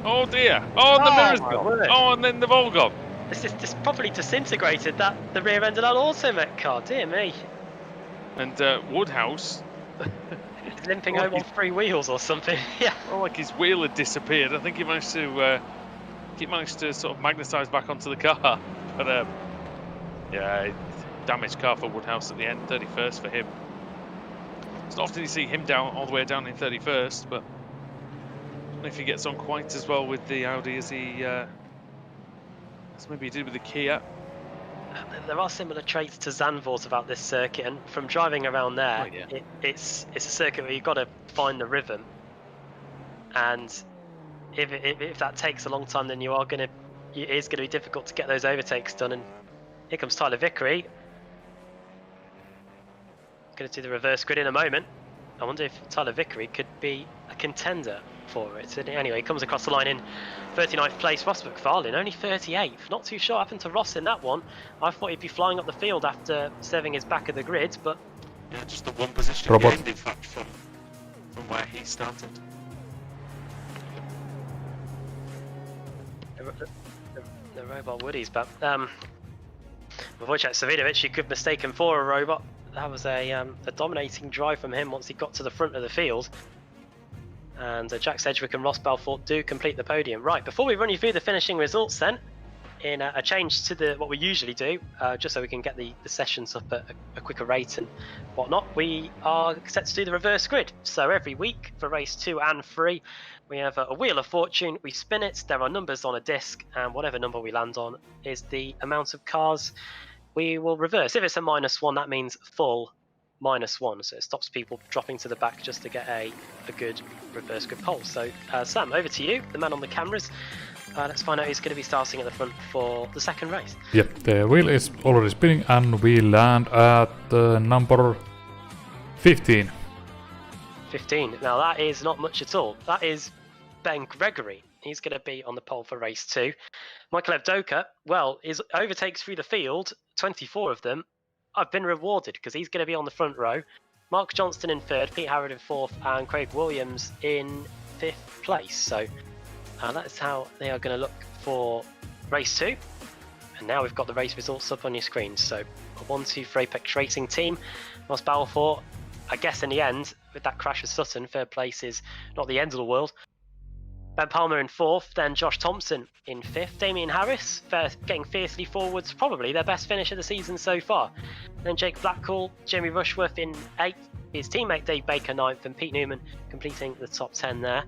Oh dear! Oh, and the mirror's gone. Oh, and then they've all gone. This properly disintegrated the rear end of that Automech car. Dear me. And Woodhouse limping home on 3 wheels or something. Yeah. Well, like his wheel had disappeared. I think he managed to sort of magnetise back onto the car. But yeah, damaged car for Woodhouse at the end. 31st for him. It's not often you see him down all the way down in 31st, but I don't know if he gets on quite as well with the Audi as maybe he did with the Kia. There are similar traits to Zandvoort about this circuit, and from driving around there, it's a circuit where you've got to find the rhythm, and if that takes a long time, then it is going to be difficult to get those overtakes done. And here comes Tyler Vickery. Going to do the reverse grid in a moment. I wonder if Tyler Vickery could be a contender for it. Anyway, he comes across the line in 39th place. Ross McFarlane only 38th. Not too sure what happened to Ross in that one. I thought he'd be flying up the field after serving his back of the grid, but yeah, just the one position gained, in fact, from where he started. The robot Woodies, but Wojciech Savinovic, you could mistake him for a robot. That was a dominating drive from him once he got to the front of the field. And Jack Sedgwick and Ross Balfour do complete the podium. Right, before we run you through the finishing results then, in a change to what we usually do, just so we can get the sessions up at a quicker rate and whatnot, we are set to do the reverse grid. So every week for race 2 and 3, we have a wheel of fortune, we spin it, there are numbers on a disc, and whatever number we land on is the amount of cars we will reverse. If it's a -1, that means full -1, so it stops people dropping to the back just to get a good reverse grid pole. So Sam, over to you, the man on the cameras. Let's find out who's going to be starting at the front for the second race. Yep, the wheel is already spinning and we land at number 15. 15. Now that is not much at all. That is Ben Gregory. He's going to be on the pole for race 2. Michael Evdoka, well, his overtakes through the field, 24 of them, I've been rewarded because he's going to be on the front row. Mark Johnston in 3rd, Pete Howard in 4th, and Craig Williams in 5th place. So that is how they are going to look for race 2. And now we've got the race results up on your screen. So a 1-2 for Apex Racing team. Ross Balfour, I guess in the end, with that crash with Sutton, 3rd place is not the end of the world. Ben Palmer in 4th, then Josh Thompson in 5th. Damien Harris getting fiercely forwards, probably their best finish of the season so far. Then Jake Blackall, Jamie Rushworth in 8th, his teammate Dave Baker 9th, and Pete Newman completing the top 10 there.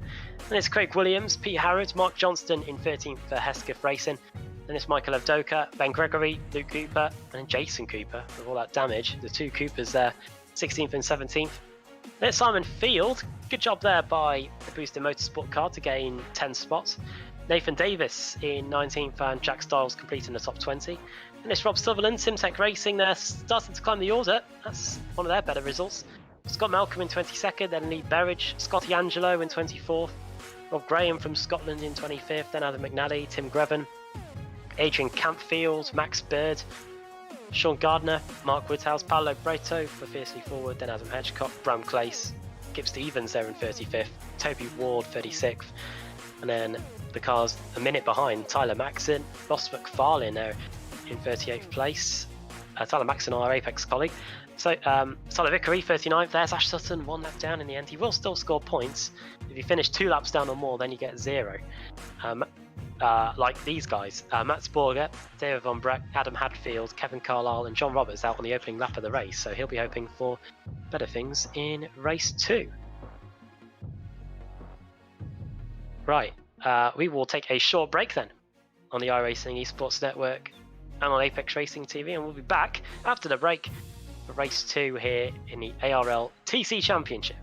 Then it's Craig Williams, Pete Harrods, Mark Johnston in 13th for Hesketh Racing. Then it's Michael Evdoka, Ben Gregory, Luke Cooper, and Jason Cooper with all that damage. The 2 Coopers there, 16th and 17th. Then it's Simon Field. Good job there by the Boosted Motorsport car to gain 10 spots. Nathan Davis in 19th and Jack Stiles completing the top 20. And it's Rob Sutherland, Simtech Racing there, starting to climb the order. That's one of their better results. Scott Malcolm in 22nd, then Lee Berridge, Scotty Angelo in 24th, Rob Graham from Scotland in 25th, then Adam McNally, Tim Greven, Adrian Campfield, Max Bird, Sean Gardner, Mark Woodhouse, Paolo Breto for Fiercely Forward, then Adam Hedgecock, Bram Clace, Kip Stevens there in 35th, Toby Ward 36th, and then the cars a minute behind, Tyler Maxon, Ross McFarlane there in 38th place. Tyler Maxon, our Apex colleague. So Tyler Vickery 39th, there's Ash Sutton, 1 lap down in the end. He will still score points. If you finish 2 laps down or more, then you get 0. Like these guys, Matt Sporger, David Von Breck, Adam Hadfield, Kevin Carlisle and John Roberts out on the opening lap of the race, so he'll be hoping for better things in race 2. Right, we will take a short break then on the iRacing Esports Network and on Apex Racing TV, and we'll be back after the break for race 2 here in the ARLTC Championship.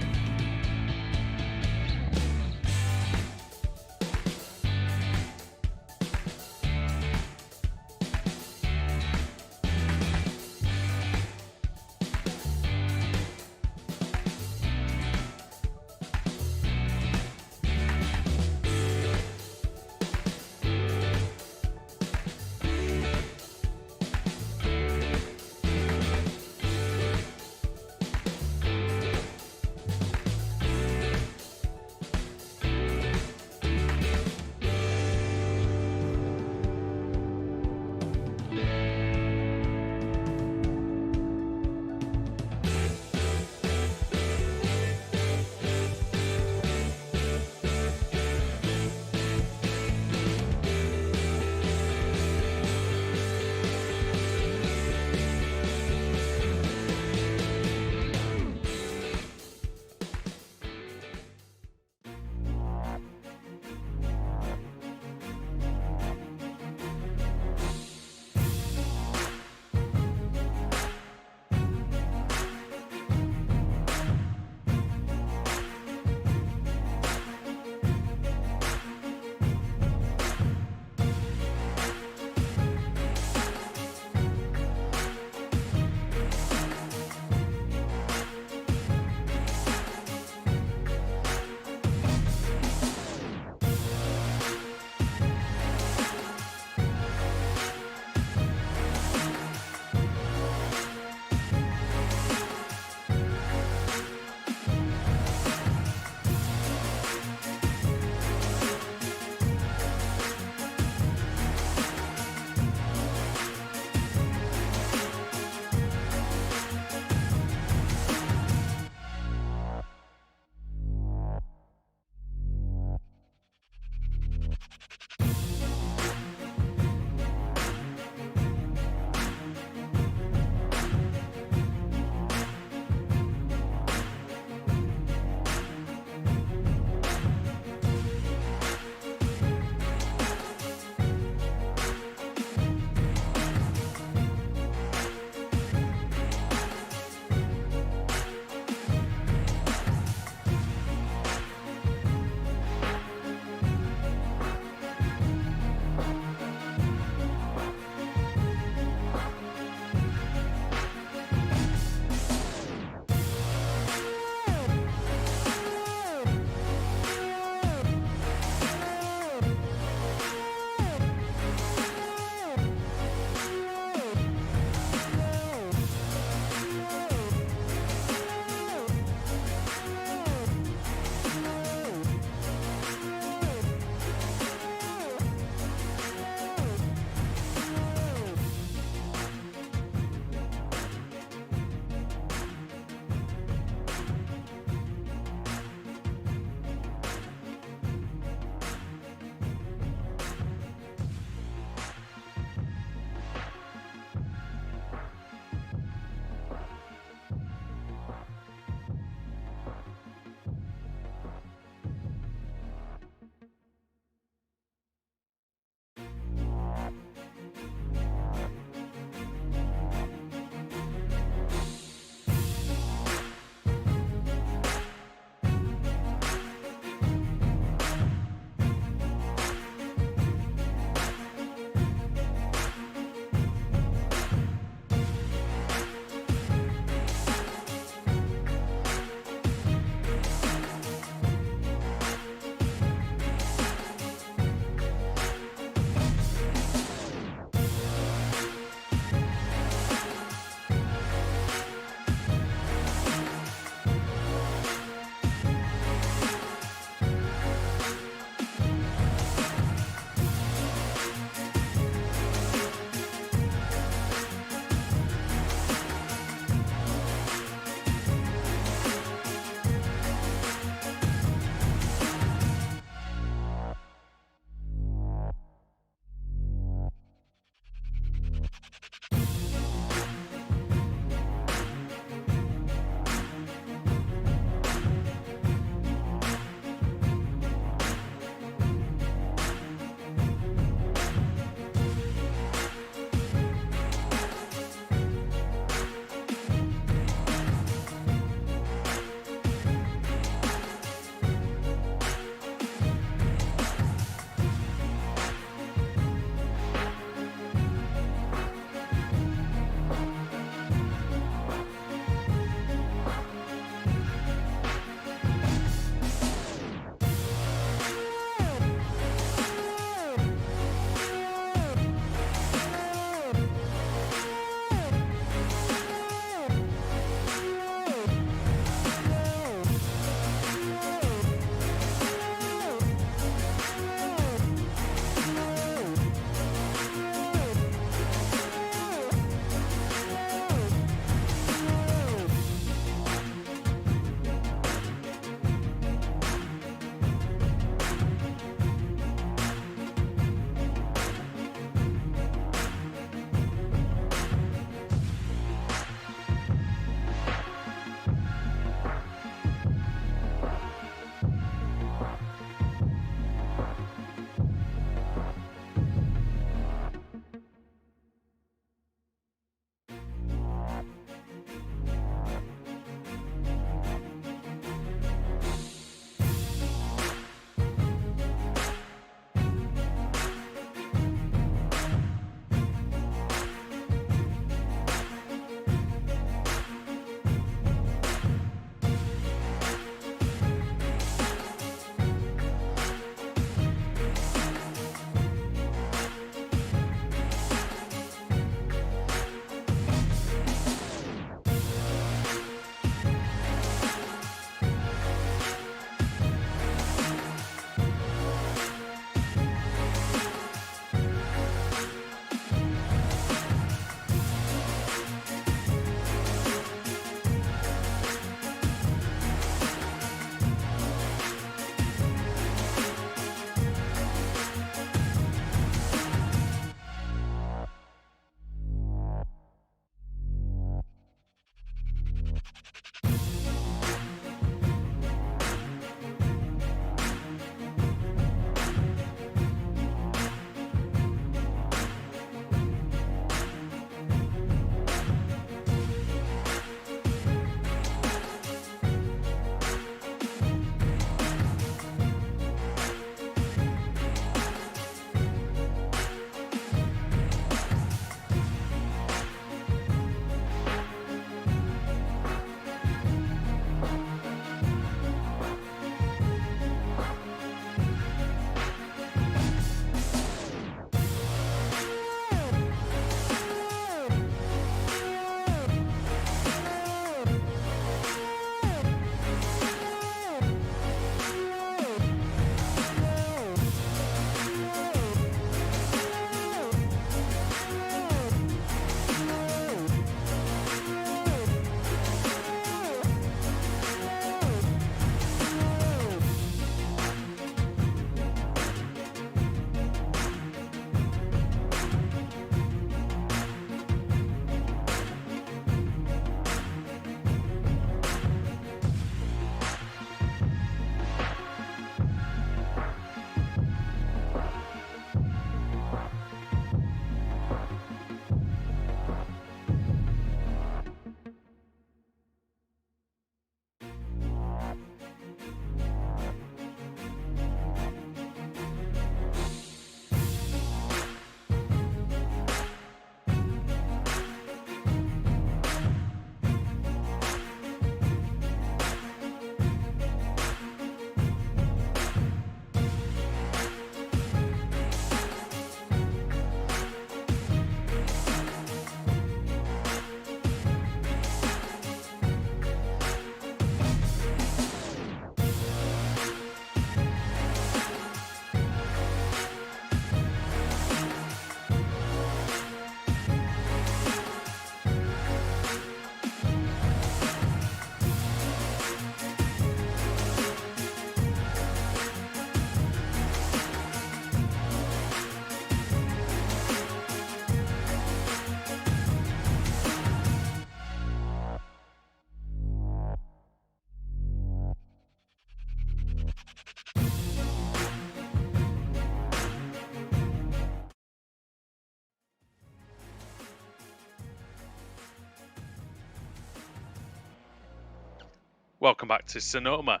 Welcome back to Sonoma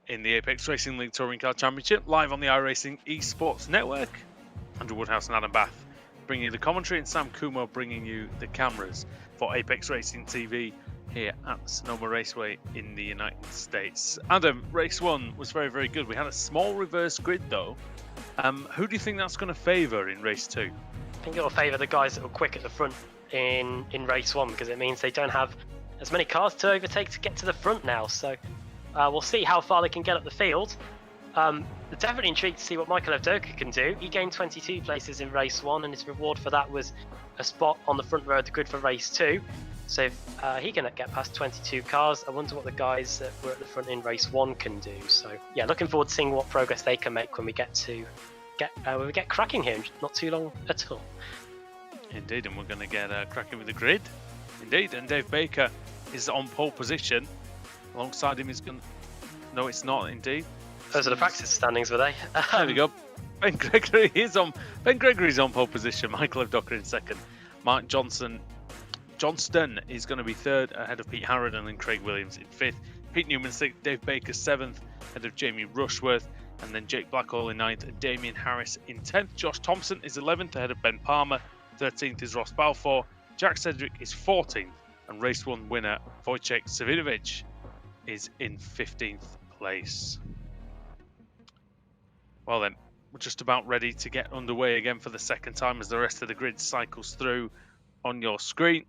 in the Apex Racing League Touring Car Championship, live on the iRacing Esports Network. Andrew Woodhouse and Adam Bath bringing you the commentary, and Sam Kumo bringing you the cameras for Apex Racing TV here at Sonoma Raceway in the United States. Adam, race 1 was very, very good. We had a small reverse grid though. Who do you think that's going to favour in race 2? I think it will favour the guys that were quick at the front in race 1, because it means they don't have as many cars to overtake to get to the front now. So we'll see how far they can get up the field. Definitely intrigued to see what Michael Avdoka can do. He gained 22 places in race 1, and his reward for that was a spot on the front row of the grid for race 2. So if he can get past 22 cars, I wonder what the guys that were at the front in race 1 can do. So yeah, looking forward to seeing what progress they can make when we get cracking here in not too long at all. Indeed, and we're going to get cracking with the grid. Indeed, and Dave Baker is on pole position. Alongside him is going. No, it's not. Indeed, those are the practice standings, were they? There we go. Ben Gregory's on pole position. Michael Avdoka in second. Mark Johnston is going to be third, ahead of Pete Harrod, and then Craig Williams in fifth. Pete Newman sixth, Dave Baker seventh, ahead of Jamie Rushworth, and then Jake Blackhall in ninth, and Damien Harris in 10th. Josh Thompson is 11th, ahead of Ben Palmer. 13th is Ross Balfour. Jack Sedgwick is 14th, and race 1 winner Wojciech Savinovic is in 15th place. Well then, we're just about ready to get underway again for the second time as the rest of the grid cycles through on your screen.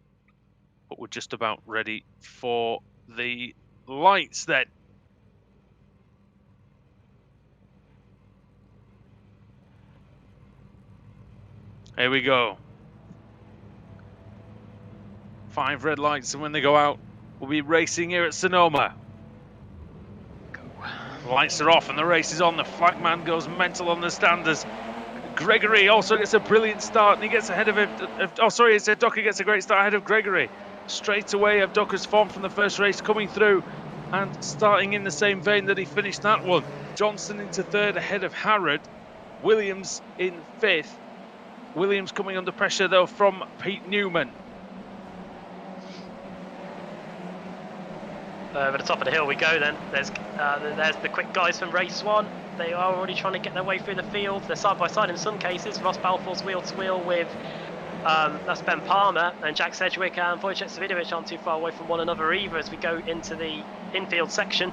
But we're just about ready for the lights then. Here we go. 5 red lights, and when they go out, we'll be racing here at Sonoma. The lights are off and the race is on. The flag man goes mental on the standers. Gregory also gets a brilliant start, and he gets ahead of him. Avdoka gets a great start ahead of Gregory. Straight away, Avdoka's form from the first race coming through and starting in the same vein that he finished that one. Johnson into third ahead of Harrod. Williams in fifth. Williams coming under pressure though from Pete Newman. Over the top of the hill we go then. There's the quick guys from race 1. They are already trying to get their way through the field. They're side by side in some cases. Ross Balfour's wheel to wheel with that's Ben Palmer, and Jack Sedgwick and Wojciech Savinovic aren't too far away from one another either as we go into the infield section.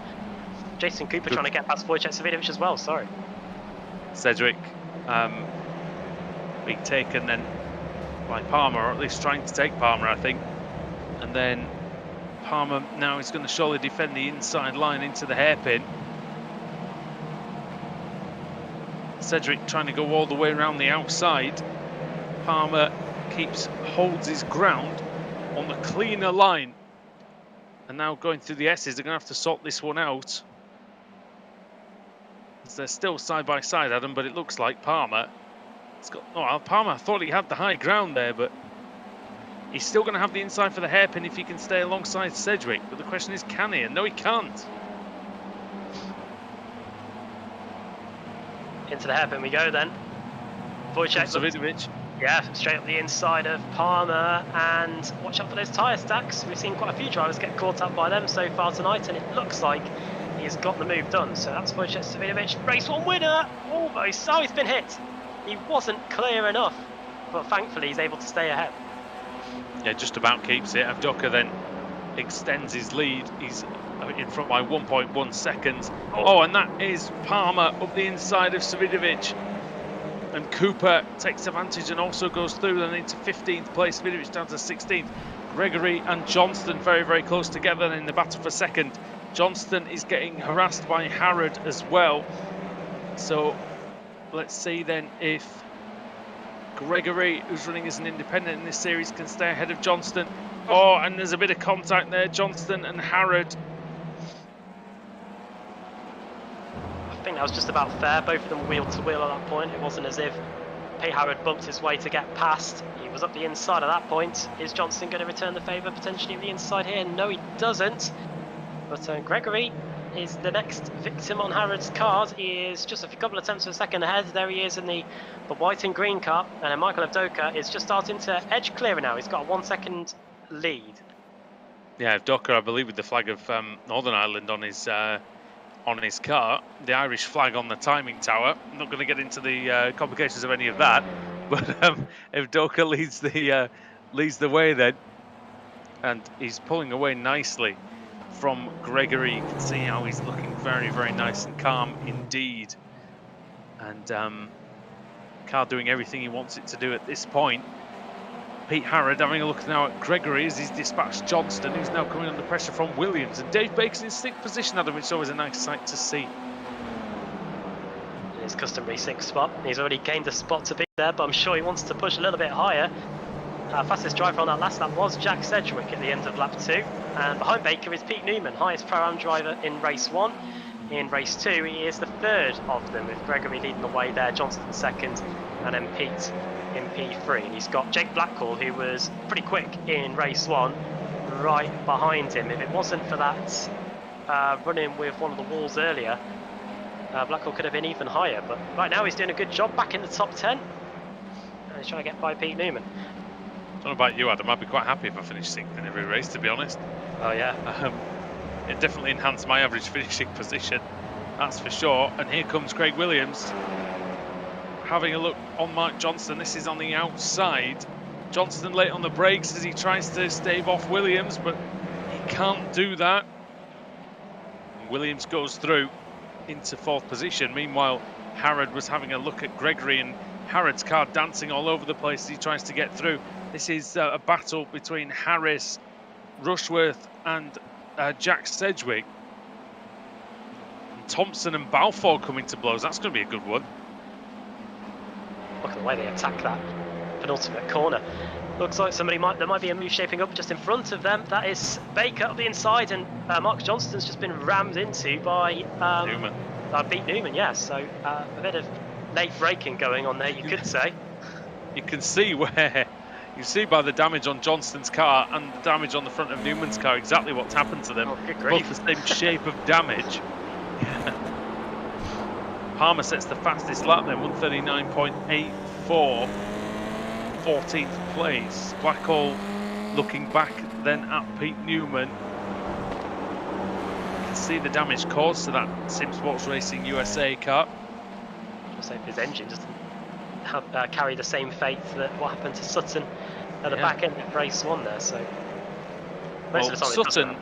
Jason Cooper trying to get past Wojciech Savinovic as well, sorry. Sedgwick being taken then by Palmer, or at least trying to take Palmer, I think. And then Palmer now is going to surely defend the inside line into the hairpin. Sedgwick trying to go all the way around the outside. Palmer holds his ground on the cleaner line. And now going through the S's, they're going to have to sort this one out. As they're still side by side, Adam, but it looks like Palmer. Palmer, I thought he had the high ground there, but he's still going to have the inside for the hairpin if he can stay alongside Sedgwick. But the question is, can he? And no, he can't. Into the hairpin we go then. Wojciech Savinovic. Yeah, straight up the inside of Palmer, and watch out for those tyre stacks. We've seen quite a few drivers get caught up by them so far tonight, and it looks like he's got the move done. So that's Wojciech Savinovic, race 1 winner, almost. Oh, he's been hit. He wasn't clear enough, but thankfully he's able to stay ahead. Yeah, just about keeps it. Avdoka then extends his lead. He's in front by 1.1 seconds. Oh, and that is Palmer up the inside of Savinovic. And Cooper takes advantage and also goes through and into 15th place. Savinovic down to 16th. Gregory and Johnston very, very close together in the battle for second. Johnston is getting harassed by Harrod as well. So let's see then if Gregory, who's running as an independent in this series, can stay ahead of Johnston. Oh, and there's a bit of contact there, Johnston and Harrod. I think that was just about fair. Both of them wheel to wheel at that point. It wasn't as if Pete Harrod bumped his way to get past. He was up the inside at that point. Is Johnston going to return the favour potentially of the inside here? No, he doesn't. But Gregory is the next victim on Harrod's card. He is just a couple of attempts of a second ahead. There he is in the white and green car. And then Michael Avdoka is just starting to edge clearer now. He's got a 1 second lead. Yeah, Docker, I believe, with the flag of Northern Ireland on his car, the Irish flag on the timing tower. I'm not going to get into the complications of any of that, but if Docker leads the way, then, and he's pulling away nicely from Gregory. You can see how he's looking very, very nice and calm indeed, and car doing everything he wants it to do at this point. Pete Harrod having a look now at Gregory as he's dispatched Johnston, who's now coming under pressure from Williams. And Dave Baker's in sixth position, Adam, which is always a nice sight to see. In his customary sixth spot. He's already gained a spot to be there, but I'm sure he wants to push a little bit higher. Fastest driver on that last lap was Jack Sedgwick at the end of lap 2. And behind Baker is Pete Newman, highest Pro-Am driver in race 1. In race 2, he is the third of them, with Gregory leading the way there, Johnston second, and then Pete in P3. And he's got Jake Blackwell, who was pretty quick in race 1, right behind him. If it wasn't for that run-in with one of the walls earlier, Blackwell could have been even higher. But right now he's doing a good job back in the top 10. And he's trying to get by Pete Newman. I don't know about you, Adam. I'd be quite happy if I finished sixth in every race, to be honest. Oh yeah. It definitely enhanced my average finishing position, that's for sure. And here comes Craig Williams having a look on Mark Johnston. This is on the outside. Johnston late on the brakes as he tries to stave off Williams, but he can't do that. Williams goes through into fourth position. Meanwhile, Harrod was having a look at Gregory, and Harrod's car dancing all over the place as he tries to get through. This is a battle between Harris, Rushworth and Jack Sedgwick. And Thompson and Balfour coming to blows. That's going to be a good one. Look at the way they attack that penultimate corner. Looks like there might be a move shaping up just in front of them. That is Baker up the inside, and Mark Johnston's just been rammed into by Newman. Pete Newman, yes. So a bit of late braking going on there, you could say. You can see where, you see by the damage on Johnston's car and the damage on the front of Newman's car exactly what's happened to them. Oh, good grief. Both the same shape of damage. Palmer sets the fastest lap then, 139.84, 14th place. Blackwell looking back then at Pete Newman. You can see the damage caused to that Sim Sports Racing USA car. Just hope his engine doesn't carry the same fate that what happened to Sutton at the back end of race 1 there. So most of the time Sutton,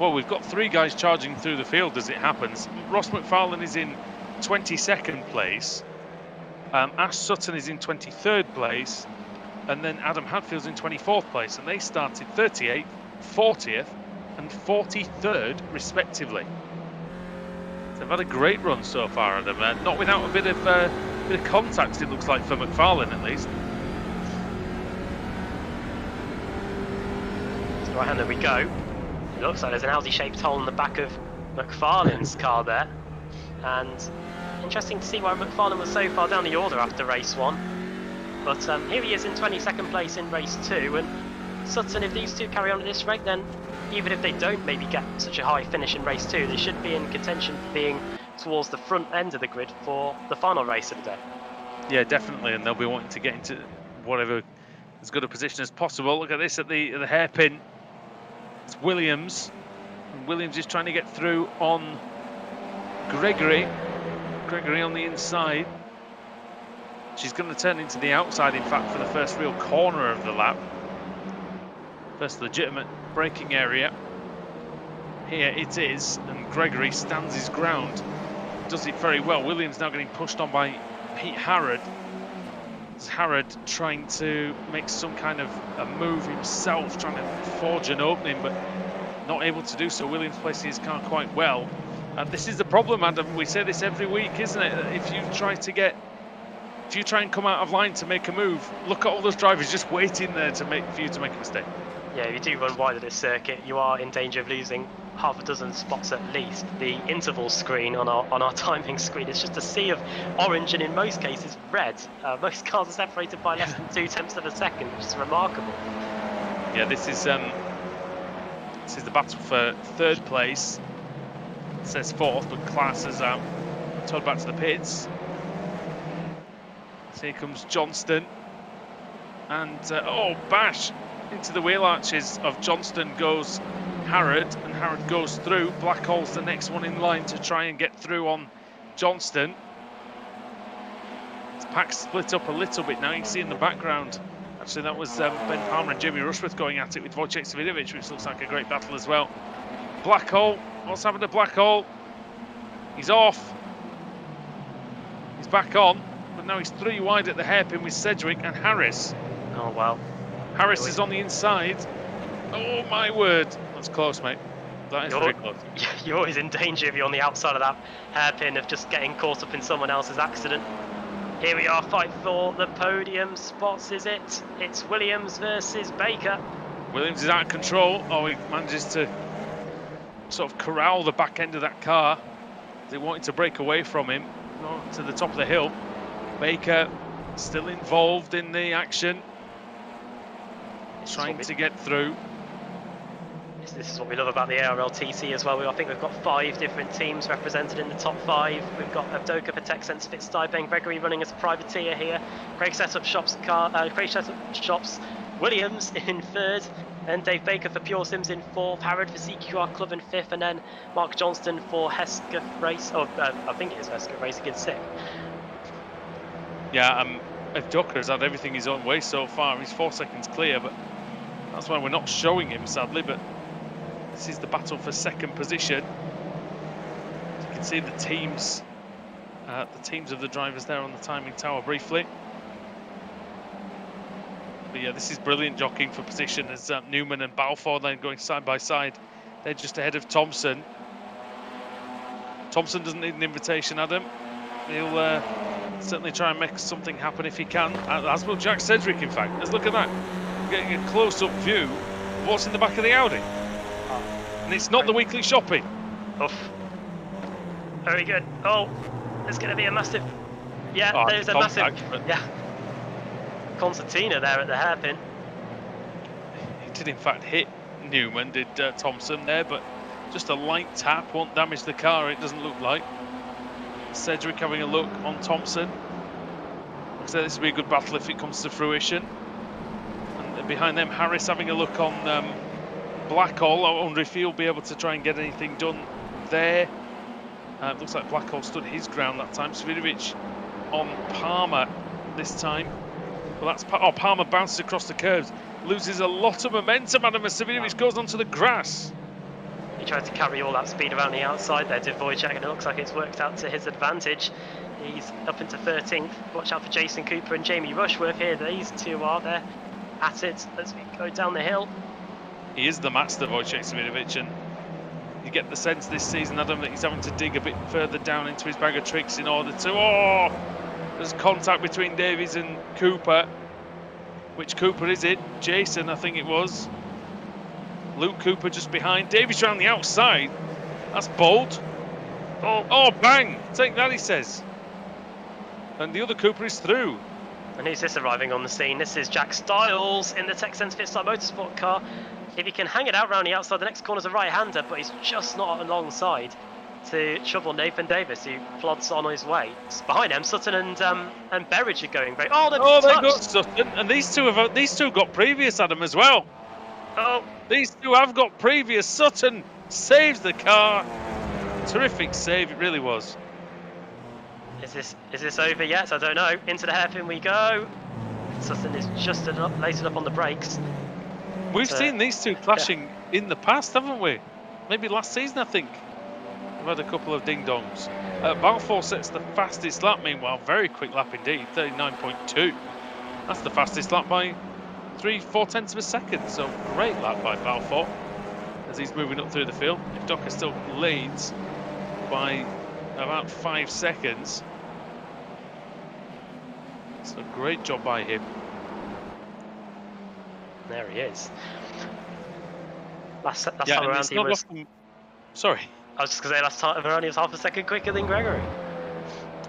well, we've got 3 guys charging through the field as it happens. Ross McFarlane is in 22nd place, Ash Sutton is in 23rd place, and then Adam Hadfield's in 24th place, and they started 38th, 40th and 43rd respectively. So they've had a great run so far, Adam, not without a bit of contact, it looks like, for McFarlane at least. So right hand, there we go. It looks like there's an Audi-shaped hole in the back of McFarlane's car there, and interesting to see why McFarlane was so far down the order after race 1. But here he is in 22nd place in race 2, and Sutton, if these two carry on at this rate, then even if they don't maybe get such a high finish in race 2, they should be in contention for being towards the front end of the grid for the final race of the day. Yeah, definitely, and they'll be wanting to get into whatever as good a position as possible. Look at this at the hairpin. It's Williams. And Williams is trying to get through on Gregory. Gregory on the inside. She's going to turn into the outside, in fact, for the first real corner of the lap. First legitimate braking area. Here it is, and Gregory stands his ground. Does it very well. Williams now getting pushed on by Pete Harrod. It's Harrod trying to make some kind of a move himself, trying to forge an opening, but not able to do so. Williams placing his car quite well. And this is the problem, Adam. We say this every week, isn't it? If you try and come out of line to make a move, look at all those drivers just waiting there for you to make a mistake. Yeah, if you do run wide of this circuit, you are in danger of losing half a dozen spots at least. The interval screen on our timing screen is just a sea of orange, and in most cases red. Most cars are separated by less than 0.2 of a second, which is remarkable. Yeah, this is the battle for third place. It says fourth, but class is towed back to the pits. So here comes Johnston. And oh, bash into the wheel arches of Johnston goes Harrod, and Harrod goes through. Blackall's the next one in line to try and get through on Johnston. His pack split up a little bit now. You can see in the background. Actually, that was Ben Palmer and Jamie Rushworth going at it with Wojciech Svidovic, which looks like a great battle as well. Blackall, what's happened to Blackall? He's off. He's back on, but now he's 3 wide at the hairpin with Sedgwick and Harris. Oh, wow. Harris is on the inside. Oh, my word. That's close, mate. That is very close. You're always in danger if you're on the outside of that hairpin of just getting caught up in someone else's accident. Here we are, fight for the podium spots, is it? It's Williams versus Baker. Williams is out of control. Oh, he manages to sort of corral the back end of that car. They wanted to break away from him to the top of the hill. Baker still involved in the action, trying to get through. This is what we love about the ARLTC as well. I think we've got 5 different teams represented in the top 5. We've got Avdoka for TechSense, Fitztai, Ben Gregory running as a privateer here. Craig Setup Shops, Williams in 3rd. Then Dave Baker for Pure Sims in 4th. Harrod for CQR Club in 5th. And then Mark Johnston for Hesketh Race. Oh, I think it is Hesketh Racing in 6th. Yeah, Avdoka has had everything his own way so far. He's 4 seconds clear, but that's why we're not showing him, sadly. But this is the battle for 2nd position. You can see the teams of the drivers there on the timing tower briefly. But yeah, this is brilliant jockeying for position as Newman and Balfour then going side by side. They're just ahead of Thompson. Thompson doesn't need an invitation, Adam. He'll certainly try and make something happen if he can. As will Jack Sedgwick, in fact. Let's look at that. We're getting a close-up view of what's in the back of the Audi. And it's not the weekly shopping. Oof. Very good. Oh, there's going to be a massive... Yeah, there's a massive... Yeah. Concertina there at the hairpin. He did in fact hit Newman, did Thompson there, but just a light tap won't damage the car, it doesn't look like. Sedgwick having a look on Thompson. So this will be a good battle if it comes to fruition. And behind them, Harris having a look on Blackall. I wonder if he'll be able to try and get anything done there. It looks like Blackall stood his ground that time. Svidovic on Palmer this time. Well, that's Palmer bounces across the curves, loses a lot of momentum. Adam Svidovic goes onto the grass. He tried to carry all that speed around the outside there, did Wojciech, and it looks like it's worked out to his advantage. He's up into 13th. Watch out for Jason Cooper and Jamie Rushworth here. These two are there at it as we go down the hill. He is the master, Wojciech Svidovic, and you get the sense this season, Adam, that he's having to dig a bit further down into his bag of tricks in order to... Oh! There's contact between Davies and Cooper. Which Cooper is it? Jason, I think it was. Luke Cooper just behind. Davies around the outside. That's bold. Oh, bang! Take that, he says. And the other Cooper is through. And who's this arriving on the scene? This is Jack Stiles in the TechSense Fitztai Motorsport car. If he can hang it out round the outside, the next corner's a right-hander, but he's just not alongside to shovel Nathan Davis, who plods on his way. It's behind him, Sutton and Berridge are going great. Oh, they got Sutton, and these two got previous, Adam, as well. Oh, these two have got previous. Sutton saves the car. Terrific save, it really was. Is this over yet? I don't know. Into the hairpin we go. Sutton is just lated up on the brakes. We've seen these two clashing in the past, haven't we? Maybe last season, I think. We've had a couple of ding-dongs. Balfour sets the fastest lap, meanwhile. Very quick lap indeed, 39.2. That's the fastest lap by 3/4 tenths of a second. So great lap by Balfour as he's moving up through the field. If Docker still leads by about 5 seconds. So great job by him. There he is. Last time around he was... Sorry. I was just going to say last time around he was half a second quicker than Gregory.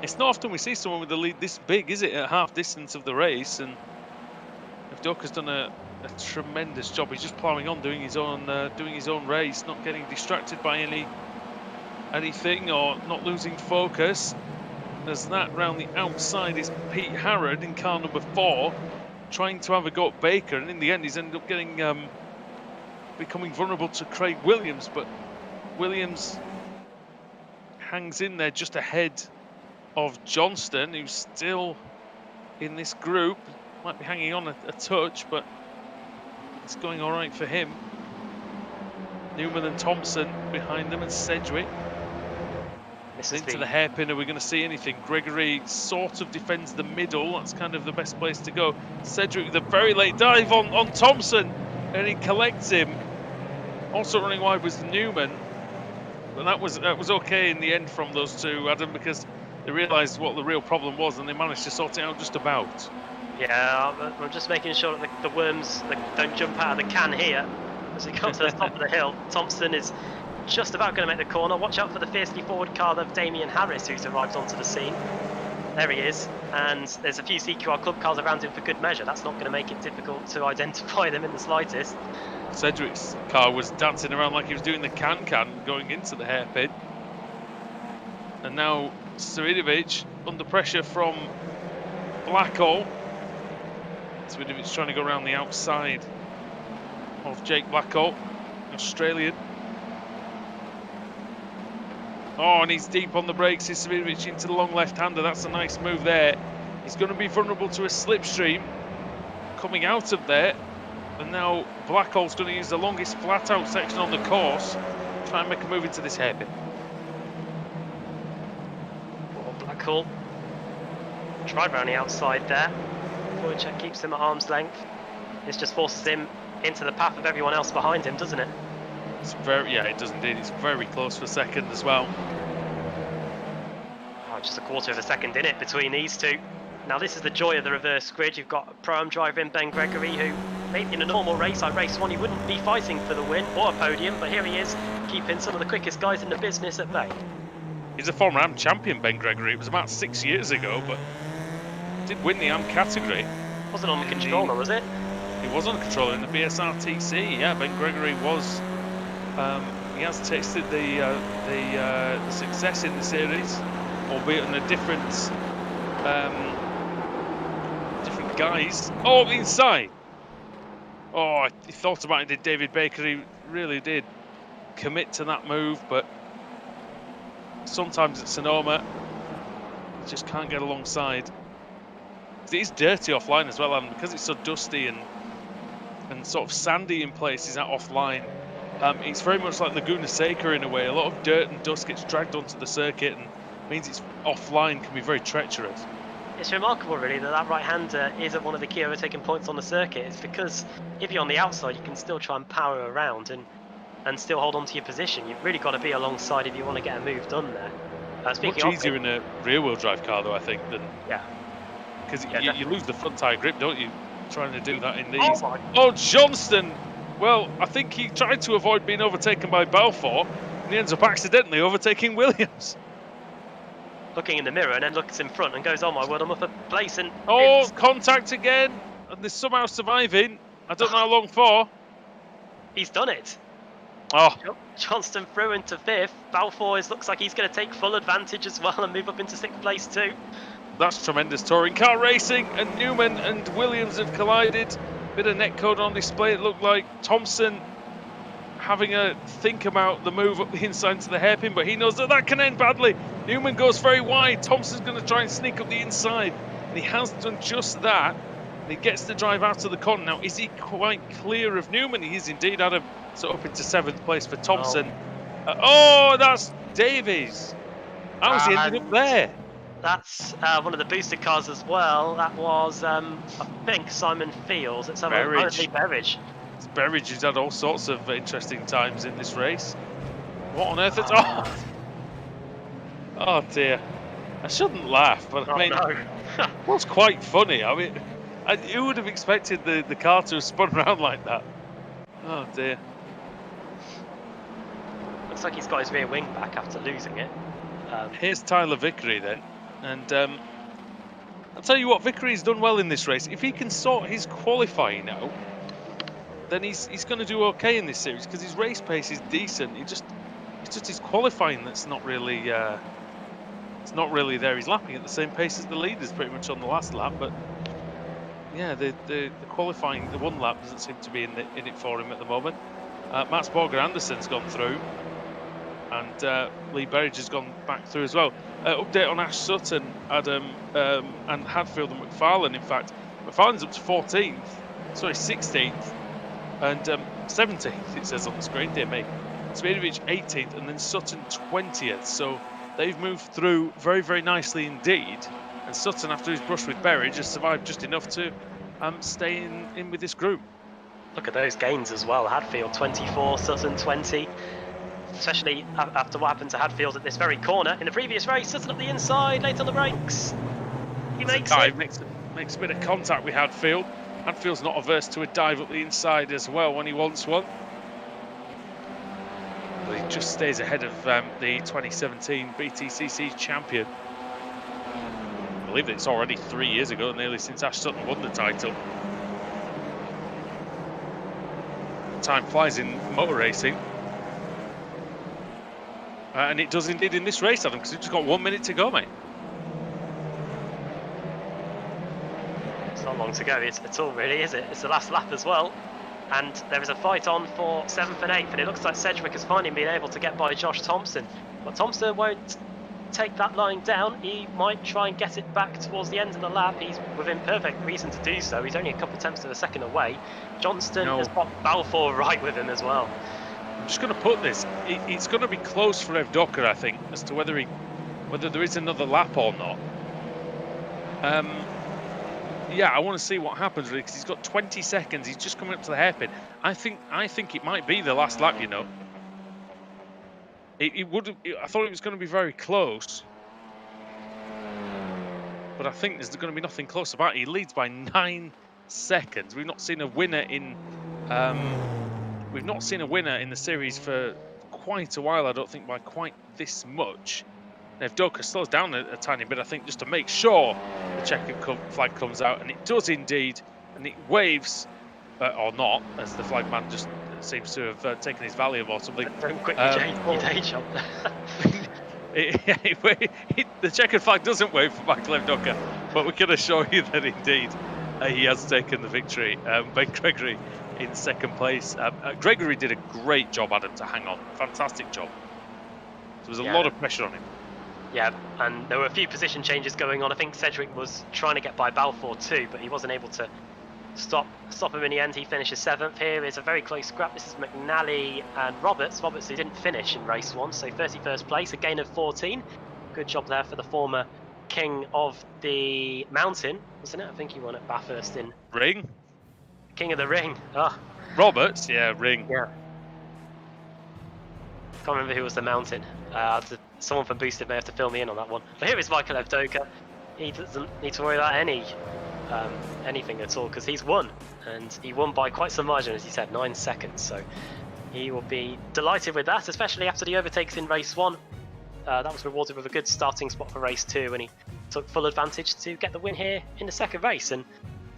It's not often we see someone with the lead this big, is it, at half distance of the race? And Avdoka's done a tremendous job. He's just ploughing on, doing his own race, not getting distracted by anything or not losing focus. As that round the outside is Pete Harrod in car number 4, trying to have a go at Baker, and in the end he's ended up getting becoming vulnerable to Craig Williams, but Williams hangs in there just ahead of Johnston, who's still in this group. Might be hanging on a touch, but it's going all right for him. Newman and Thompson behind them, and Sedgwick into the hairpin. Are we going to see anything? Gregory sort of defends the middle. That's kind of the best place to go. Sedgwick with a very late dive on Thompson, and he collects him. Also running wide was Newman, but that was okay in the end from those two, Adam, because they realised what the real problem was, and they managed to sort it out just about. Yeah, I'm just making sure that the worms don't jump out of the can here as we come to the top of the hill. Thompson is just about going to make the corner. Watch out for the fiercely forward car of Damien Harris, who's arrived onto the scene. There he is, and there's a few CQR club cars around him for good measure. That's not going to make it difficult to identify them in the slightest. Sedgwick's car was dancing around like he was doing the can-can going into the hairpin. And now Svidovic under pressure from Blackall. Svidovic trying to go around the outside of Jake Blackall, Australian. Oh, and he's deep on the brakes. Is Svidovic into the long left-hander. That's a nice move there. He's going to be vulnerable to a slipstream coming out of there. And now Blackall's going to use the longest flat-out section on the course, try and make a move into this hairpin. Blackall tried around the outside there. Wojciech keeps him at arm's length. This just forces him into the path of everyone else behind him, doesn't it? It's very, yeah, it does indeed. It's very close for second as well. Oh, just a quarter of a second in it between these two. Now this is the joy of the reverse grid. You've got a Pro-Am driver in Ben Gregory, who maybe in a normal race, like race one, he wouldn't be fighting for the win or a podium, but here he is, keeping some of the quickest guys in the business at bay. He's a former AM champion, Ben Gregory. It was about 6 years ago, but did win the AM category. Wasn't on the controller, was it? He was on the controller in the BSRTC. Yeah, Ben Gregory was. He has tasted the success in the series, albeit in a different guise. Oh, inside! Oh, he thought about it, did David Baker. He really did commit to that move, but sometimes at Sonoma, you just can't get alongside. It is dirty offline as well, and because it's so dusty and sort of sandy in places at offline, it's very much like Laguna Seca in a way. A lot of dirt and dust gets dragged onto the circuit, and means it's offline can be very treacherous. It's remarkable, really, that right-hander is at one of the key overtaking points on the circuit. It's because if you're on the outside, you can still try and power around and still hold on to your position. You've really got to be alongside if you want to get a move done there. Much easier in a rear-wheel drive car, though, I think, than... Yeah. Because you lose the front tyre grip, don't you, trying to do that in these. Oh, Johnston! Well, I think he tried to avoid being overtaken by Balfour, and he ends up accidentally overtaking Williams. Looking in the mirror and then looks in front and goes, oh my word, I'm up a place. And oh, contact again, and they're somehow surviving. I don't know how long for. He's done it. Oh. Johnston through into fifth. Balfour looks like he's going to take full advantage as well and move up into sixth place too. That's tremendous touring car racing, and Newman and Williams have collided. Bit of netcode on display. It looked like Thompson having a think about the move up the inside to the hairpin, but he knows that can end badly. Newman goes very wide. Thompson's going to try and sneak up the inside, and he has done just that. And he gets the drive out of the corner. Now, is he quite clear of Newman? He is indeed, Adam. So up into seventh place for Thompson. Oh, that's Davies. How's he ended up there? That's one of the boosted cars as well. That was, I think, Simon Fields. It's apparently Berridge. It's Berridge who's had all sorts of interesting times in this race. What on earth? Oh dear. I shouldn't laugh, but I mean, what's quite funny? I mean, who would have expected the car to have spun around like that? Oh dear. Looks like he's got his rear wing back after losing it. Here's Tyler Vickery then. And I'll tell you what, Vickery's done well in this race. If he can sort his qualifying out, then he's going to do okay in this series, because his race pace is decent. It's just his qualifying that's not really it's not really there. He's lapping at the same pace as the leaders pretty much on the last lap, but yeah, the qualifying, the one lap doesn't seem to be in it for him at the moment. Mats Borger Anderson's gone through, and Lee Berridge has gone back through as well. Update on Ash Sutton, Adam, and Hadfield and McFarlane. In fact, McFarlane's up to 16th, and 17th. It says on the screen, dear me. Smidovic 18th, and then Sutton 20th. So they've moved through very, very nicely indeed. And Sutton, after his brush with Berridge, has survived just enough to stay in with this group. Look at those gains as well. Hadfield 24, Sutton 20. Especially after what happened to Hadfield at this very corner. In the previous race, Sutton up the inside, late on the brakes. He makes it. Makes a bit of contact with Hadfield. Hadfield's not averse to a dive up the inside as well when he wants one. But he just stays ahead of the 2017 BTCC champion. I believe it's already 3 years ago, nearly since Ash Sutton won the title. Time flies in motor racing. And it does indeed in this race, Adam, because we've just got 1 minute to go, mate. It's not long to go at all, really, is it? It's the last lap as well. And there is a fight on for 7th and 8th, and it looks like Sedgwick has finally been able to get by Josh Thompson. But Thompson won't take that line down. He might try and get it back towards the end of the lap. He's within perfect reason to do so. He's only a couple tenths of a second away. Johnston has got Balfour right with him as well. I'm just going to put this. It's going to be close for Evdoka, I think, as to whether there is another lap or not. Yeah, I want to see what happens really, because he's got 20 seconds. He's just coming up to the hairpin. I think it might be the last lap. You know, it would. I thought it was going to be very close, but I think there's going to be nothing close about it. He leads by 9 seconds. We've not seen a winner in. We've not seen a winner in the series for quite a while. I don't think by quite this much. And if Evdoka slows down a tiny bit, I think, just to make sure the checkered flag comes out, and it does indeed, and it waves, or not, as the flagman just seems to have taken his Valium or something. Don't quickly change your day job. The checkered flag doesn't wave for Michael Evdoka, but we can assure you that indeed he has taken the victory. Ben Gregory in second place. Gregory did a great job, Adam, to hang on. Fantastic job. There was a lot of pressure on him. Yeah, and there were a few position changes going on. I think Sedgwick was trying to get by Balfour too, but he wasn't able to stop him in the end. He finishes 7th. Here is a very close scrap. This is McNally and Roberts. Roberts, who didn't finish in race 1, so 31st place, a gain of 14. Good job there for the former king of the mountain, wasn't it? I think he won at Bathurst in... Ring? King of the Ring. Oh. Roberts, yeah, Ring. Yeah. Can't remember who was the mountain. Someone from Boosted may have to fill me in on that one. But here is Michael Evdoka. He doesn't need to worry about anything at all, because he's won, and he won by quite some margin, as he said, 9 seconds. So he will be delighted with that, especially after the overtakes in race 1. That was rewarded with a good starting spot for race 2, and he took full advantage to get the win here in the second race. And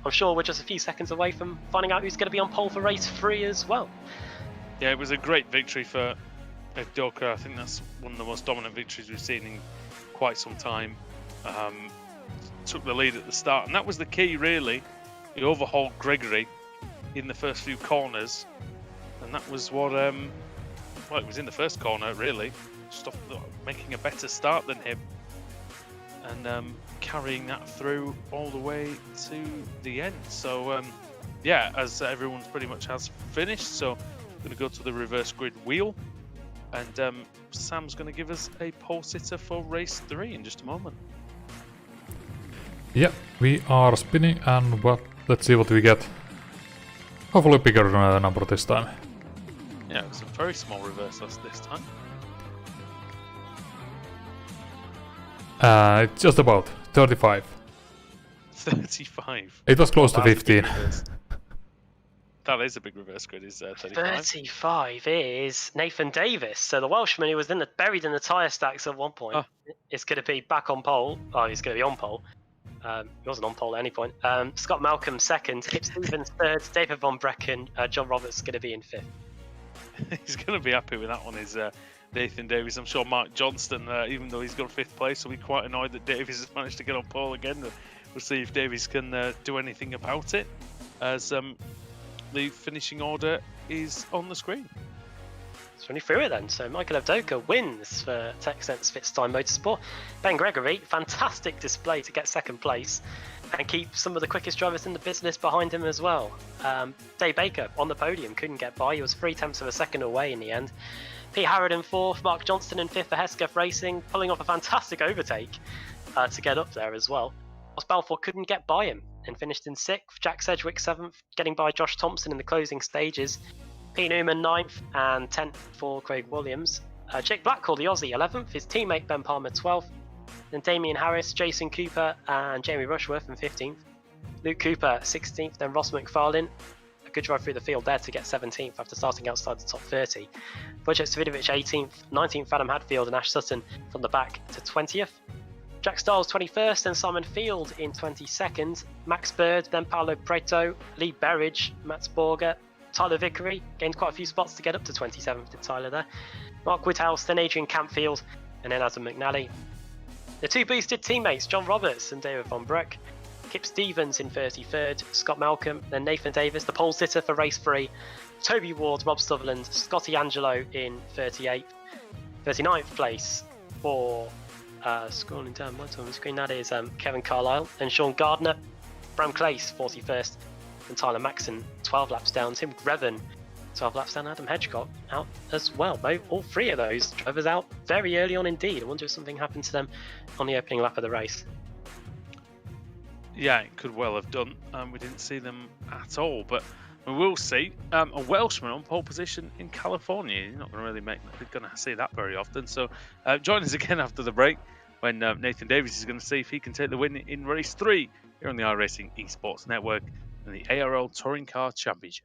I'm sure we're just a few seconds away from finding out who's going to be on pole for race 3 as well. Yeah, it was a great victory for Evdoka. I think that's one of the most dominant victories we've seen in quite some time. Took the lead at the start, and that was the key, really. He overhauled Gregory in the first few corners, and that was what, well, it was in the first corner, really. Just making a better start than him, and carrying that through all the way to the end. So, yeah, as everyone's pretty much has finished, so I'm going to go to the reverse grid wheel. And Sam's going to give us a pole sitter for race 3 in just a moment. Yeah, we are spinning, and let's see what we get. Hopefully bigger number this time. Yeah, it was a very small reverse this time. It's just about 35. 35. It was close to 15. That is a big reverse grid, is 35. 35 is Nathan Davis. So the Welshman who was buried in the tyre stacks at one point is going to be back on pole. Oh, he's going to be on pole. He wasn't on pole at any point. Scott Malcolm 2nd, Kip Stevens 3rd, David Von Brecken, John Roberts going to be in 5th. He's going to be happy with that one, is Nathan Davis. I'm sure Mark Johnston, even though he's got 5th place, will be quite annoyed that Davis has managed to get on pole again. we'll see if Davies can do anything about it, as the finishing order is on the screen. Let's run through it then. So Michael Avdoka wins for Texense Fitztime Motorsport. Ben Gregory, fantastic display to get second place and keep some of the quickest drivers in the business behind him as well. Dave Baker on the podium, couldn't get by. He was 3/10 of a second away in the end. Pete Harrod in 4th, Mark Johnston in 5th for Hesketh Racing, pulling off a fantastic overtake to get up there as well. Ross Balfour couldn't get by him and finished in 6th. Jack Sedgwick 7th, getting by Josh Thompson in the closing stages. Pete Newman 9th and 10th for Craig Williams. Jake Blackwell, the Aussie, 11th. His teammate Ben Palmer 12th. Then Damien Harris, Jason Cooper and Jamie Rushworth in 15th. Luke Cooper 16th. Then Ross McFarlane. A good drive through the field there to get 17th after starting outside the top 30. Wojciech Svidovic 18th. 19th Adam Hadfield and Ash Sutton from the back to 20th. Jack Stiles 21st and Simon Field in 22nd. Max Bird, then Paolo Preto, Lee Berridge, Mats Borger, Tyler Vickery gained quite a few spots to get up to 27th, did Tyler there. Mark Woodhouse, then Adrian Campfield, and then Adam McNally. The two boosted teammates, John Roberts and David Von Breck. Kip Stevens in 33rd, Scott Malcolm, then Nathan Davis, the pole sitter for race 3. Toby Ward, Rob Sutherland, Scotty Angelo in 38th. 39th place for, scrolling down what's on the screen, that is Kevin Carlisle and Sean Gardner. Bram Clace, 41st. And Tyler Maxon 12 laps down. Tim Greven 12 laps down. Adam Hedgecock out as well. All 3 of those drivers out very early on indeed. I wonder if something happened to them on the opening lap of the race. Yeah, it could well have done. We didn't see them at all, but we will see a Welshman on pole position in California. You're not going to really see that very often. So join us again after the break when Nathan Davies is going to see if he can take the win in race 3 here on the iRacing Esports Network and the ARL Touring Car Championship.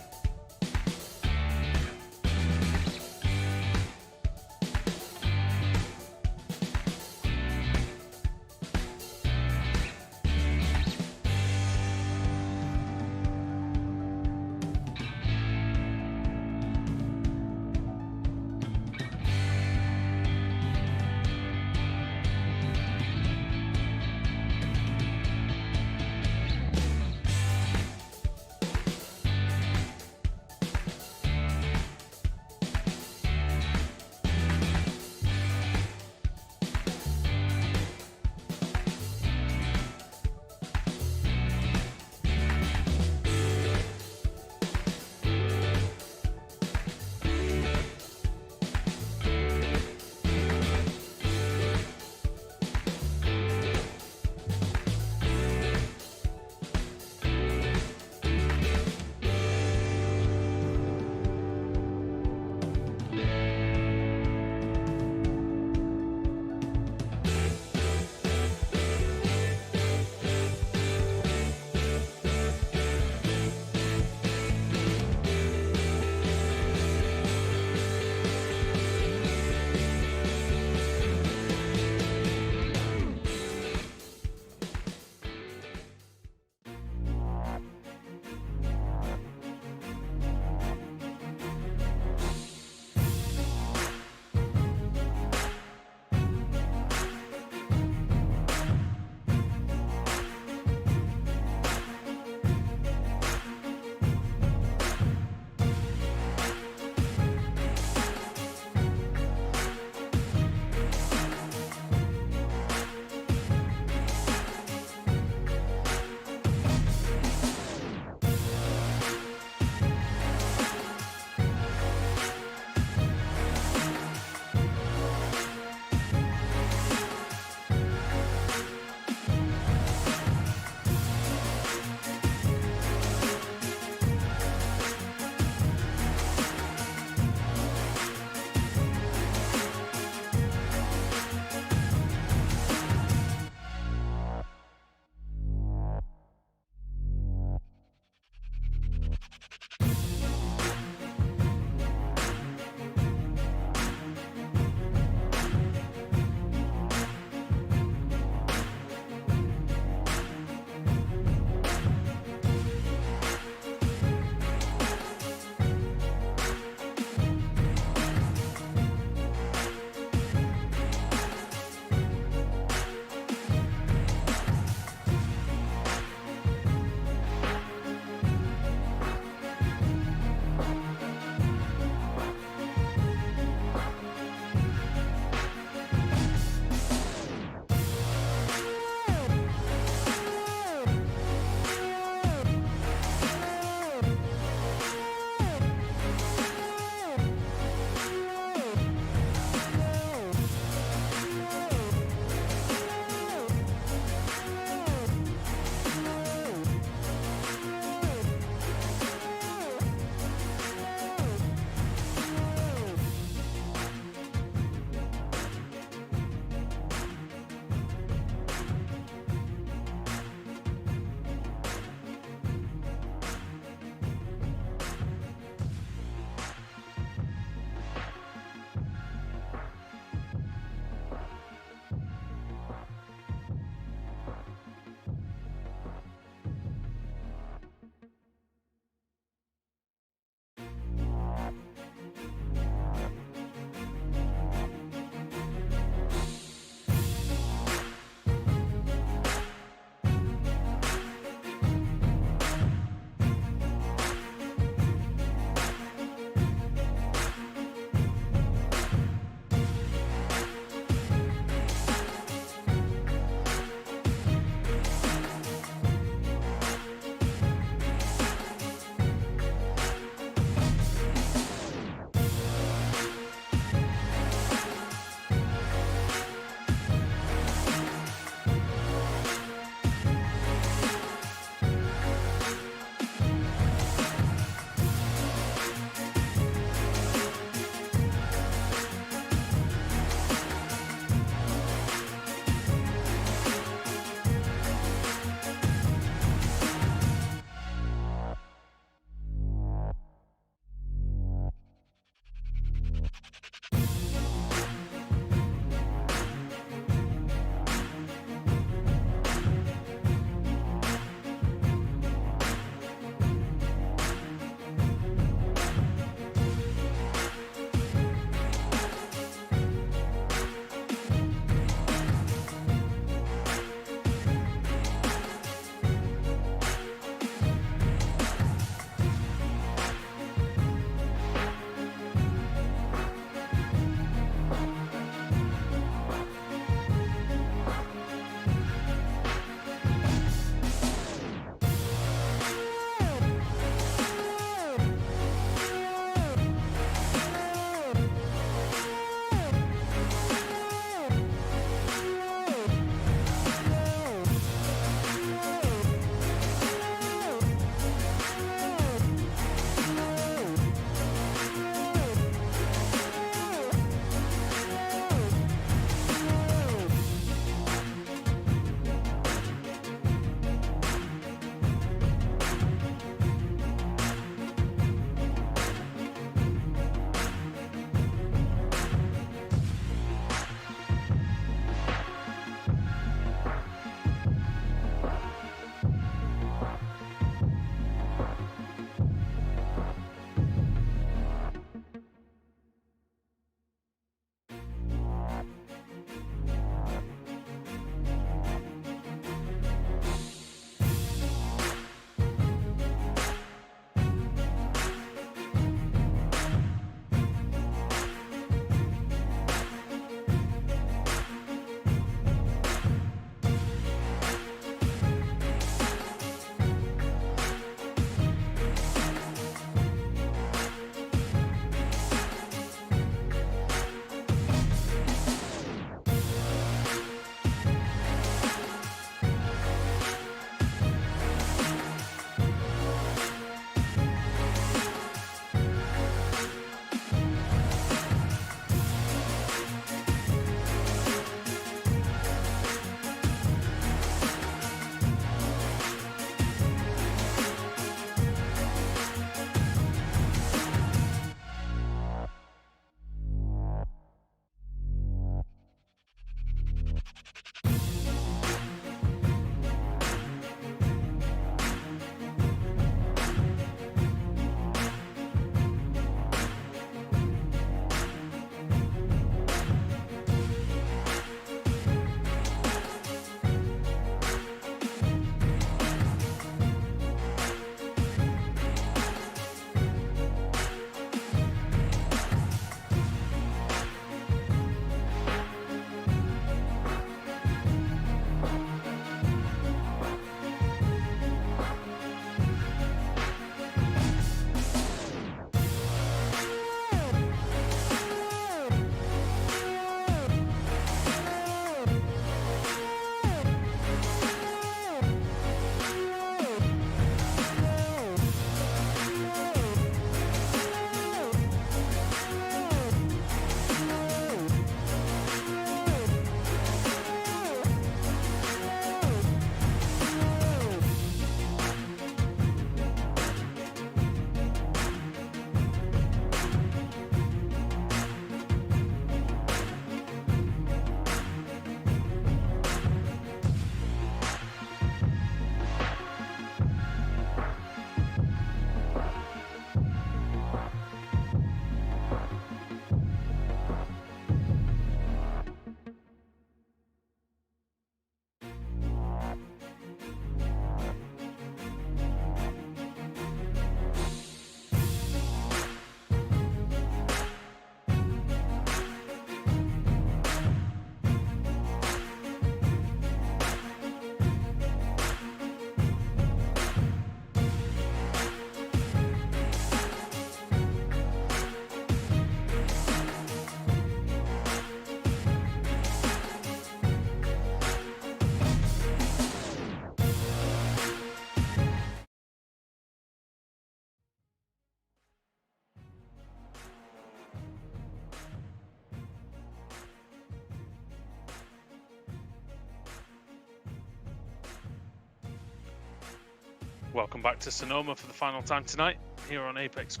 Welcome back to Sonoma for the final time tonight here on Apex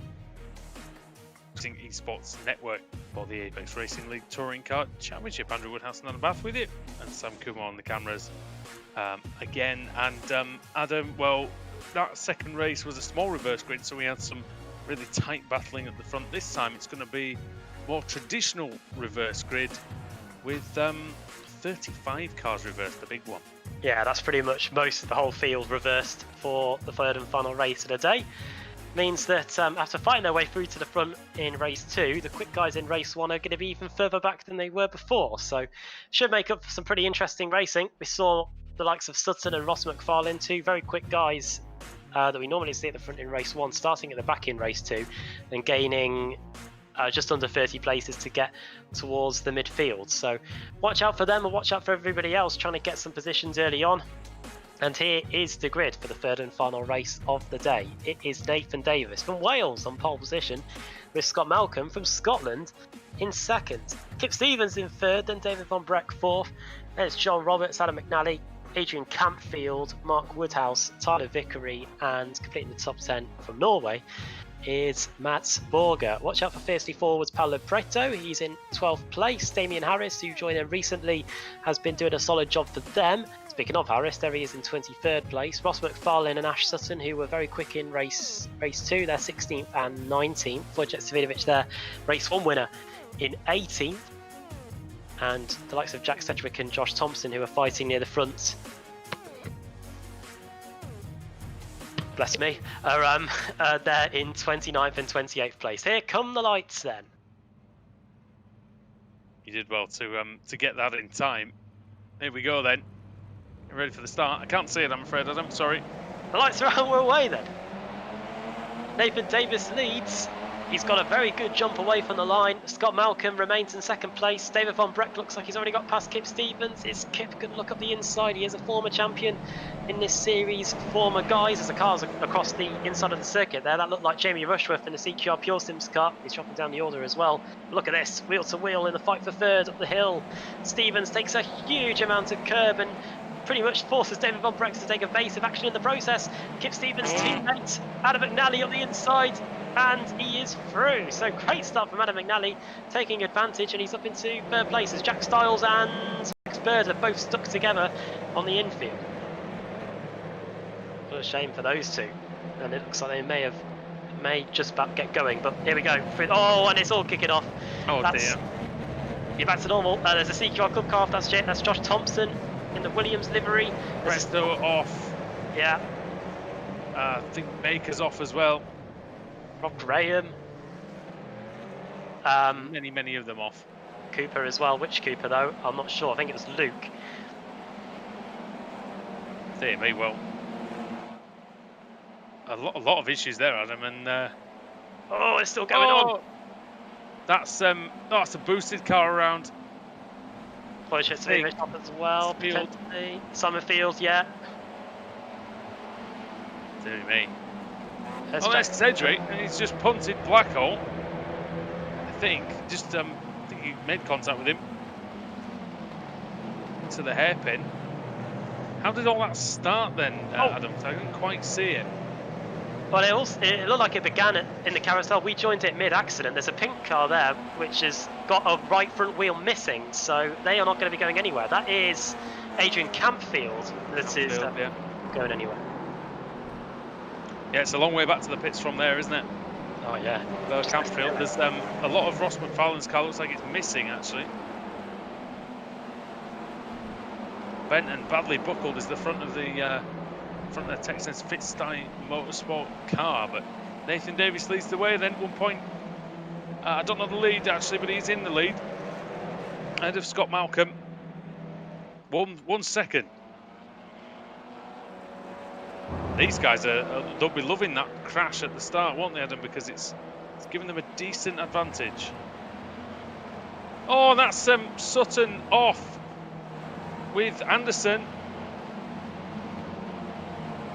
Racing Esports Network for the Apex Racing League Touring Car Championship. Andrew Woodhouse and Bath with you, and Sam Kumar on the cameras again. And Adam, well, that second race was a small reverse grid, so we had some really tight battling at the front. This time it's going to be more traditional reverse grid with 35 cars reversed, the big one. Yeah, that's pretty much most of the whole field reversed for the third and final race of the day. Means that after fighting their way through to the front in race 2, the quick guys in race 1 are going to be even further back than they were before. So should make up for some pretty interesting racing. We saw the likes of Sutton and Ross McFarlane, two very quick guys that we normally see at the front in race 1, starting at the back in race 2 and gaining just under 30 places to get towards the midfield. So watch out for them and watch out for everybody else trying to get some positions early on. And here is the grid for the third and final race of the day. It is Nathan Davis from Wales on pole position, with Scott Malcolm from Scotland in second. Kip Stevens in third, then David Von Breck fourth. Then it's John Roberts, Adam McNally, Adrian Campfield, Mark Woodhouse, Tyler Vickery, and completing the top 10 from Norway is Mats Borger. Watch out for fiercely forwards Paolo Preto. He's in 12th place. Damian Harris, who joined them recently, has been doing a solid job for them. Speaking of Harris, there he is in 23rd place. Ross McFarlane and Ash Sutton, who were very quick in race 2, they're 16th and 19th. Wojciech Savinovic, their race 1 winner, in 18th. And the likes of Jack Sedgwick and Josh Thompson, who are fighting near the front, bless me, are they're in 29th and 28th place. Here come the lights then. You did well to get that in time. Here we go then. You ready for the start? I can't see it, I'm afraid, Adam. Sorry. The lights are out, we're away then. Nathan Davis leads. He's got a very good jump away from the line. Scott Malcolm remains in second place. David Von Breck looks like he's already got past Kip Stevens. Is Kip going to look up the inside? He is a former champion in this series. Former guys, as the cars across the inside of the circuit there. That looked like Jamie Rushworth in the CQR Pure Sims car. He's dropping down the order as well. Look at this, wheel to wheel in the fight for third up the hill. Stevens takes a huge amount of curb and pretty much forces David Von Breck to take evasive action in the process. Kip Stevens' teammate Adam McNally on the inside, and he is through. So great start from Adam McNally, taking advantage, and he's up into third place as Jack Stiles and Max Bird are both stuck together on the infield. What a shame for those two, and it looks like they may just about get going, but here we go. Oh, and it's all kicking off. Oh dear. You're back to normal. There's a CQR Club car, that's Josh Thompson in the Williams livery. Presto off. Yeah. I think Baker's off as well. Rob Graham. Many of them off. Cooper as well. Which Cooper though? I'm not sure. I think it was Luke. Dear me, well, a lot of issues there, Adam, and oh, it's still going on. That's a boosted car around. Wojciech up as well. Potentially. Summerfield, yeah. Dear me. There's Cedric, and he's just punted Blackhole. I think he made contact with him to the hairpin. How did all that start then, Adam? I didn't quite see it. Well, it looked like it began in the carousel. We joined it mid-accident. There's a pink car there which has got a right front wheel missing, so they are not going to be going anywhere. That is Adrian Campfield that is going anywhere. Yeah, it's a long way back to the pits from there, isn't it? Oh yeah. Campfield. There's a lot of Ross McFarlane's car looks like it's missing actually. Bent and badly buckled is the front of the Texans Fitzstein Motorsport car, but Nathan Davis leads the way then. 1 point. I don't know the lead actually, but he's in the lead ahead of Scott Malcolm. 1 second. These guys they'll be loving that crash at the start, won't they, Adam? Because it's giving them a decent advantage. Oh, that's Sutton off with Anderson.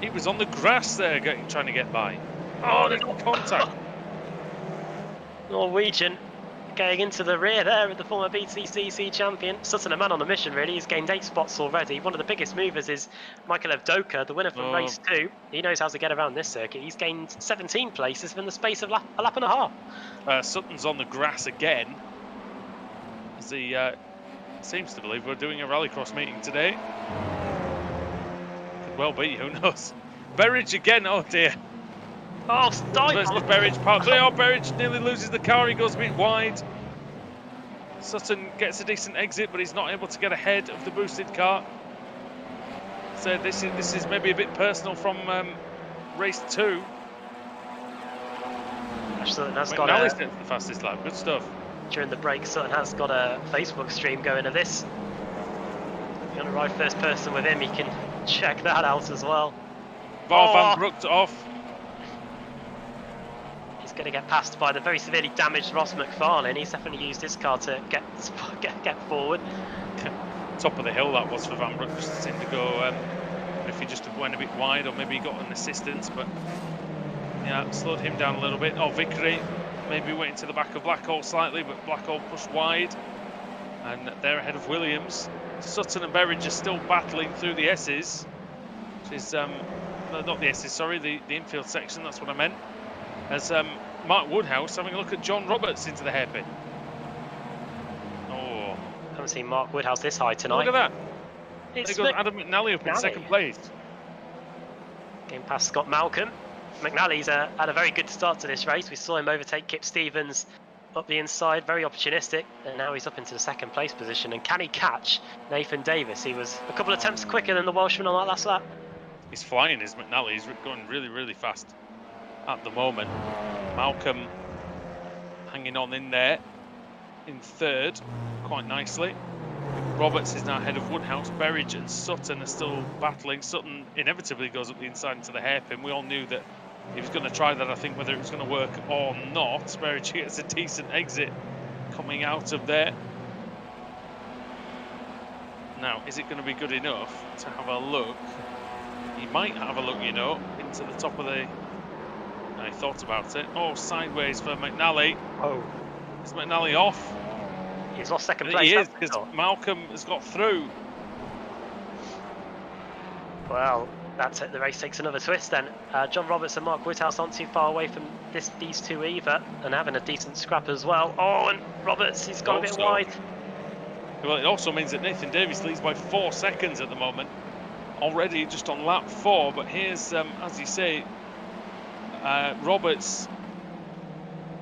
He was on the grass there, trying to get by. Oh, there's contact. Norwegian going into the rear there of the former BTCC champion. Sutton, a man on a mission, really. He's gained 8 spots already. One of the biggest movers is Michael Evdoka, the winner from race 2. He knows how to get around this circuit. He's gained 17 places within the space of a lap and a half. Sutton's on the grass again, as he seems to believe we're doing a rallycross meeting today. Could well be, who knows. Berridge again, oh dear. Oh, stop! Berridge, Berridge nearly loses the car, he goes a bit wide. Sutton gets a decent exit, but he's not able to get ahead of the boosted car. So this is maybe a bit personal from race 2. Sutton has got the fastest lap, good stuff. During the break, Sutton has got a Facebook stream going of this. If you want to ride first person with him, you can check that out as well. Van Broek off. He's going to get passed by the very severely damaged Ross McFarlane. He's definitely used his car to get forward. Top of the hill that was for Van Broek, just seemed to go. If he just went a bit wide, or maybe he got an assistance, but yeah, slowed him down a little bit. Oh, Vickery maybe went into the back of Blackhall slightly, but Blackhall pushed wide, and they're ahead of Williams. Sutton and Berridge are still battling through the S's, which is not the S's, sorry, the infield section. That's what I meant. As Mark Woodhouse having a look at John Roberts into the hairpin. Oh, haven't seen Mark Woodhouse this high tonight. Look at that. It's there goes Adam McNally up in second place. Getting past Scott Malcolm. McNally's had a very good start to this race. We saw him overtake Kip Stevens up the inside, very opportunistic, and now he's up into the second place position. And can he catch Nathan Davis? He was a couple of attempts quicker than the Welshman on that last lap. He's flying, is McNally. He's going really, really fast at the moment. Malcolm hanging on in there in third quite nicely. Roberts is now ahead of Woodhouse. Berridge and Sutton are still battling. Sutton inevitably goes up the inside into the hairpin. We all knew that he was going to try that, I think, whether it was going to work or not. Berridge gets a decent exit coming out of there. Now, is it going to be good enough to have a look? He might have a look, you know, into the top of the... I thought about it. Oh, sideways for McNally. Oh. Is McNally off? He's lost second place. He is, because Malcolm has got through. Well, that's it. The race takes another twist then. John Roberts and Mark Woodhouse aren't too far away from these two either, and having a decent scrap as well. Oh, and Roberts, he's got a bit wide. Well, it also means that Nathan Davis leads by 4 seconds at the moment. Already just on lap 4, but here's, as you say, Roberts...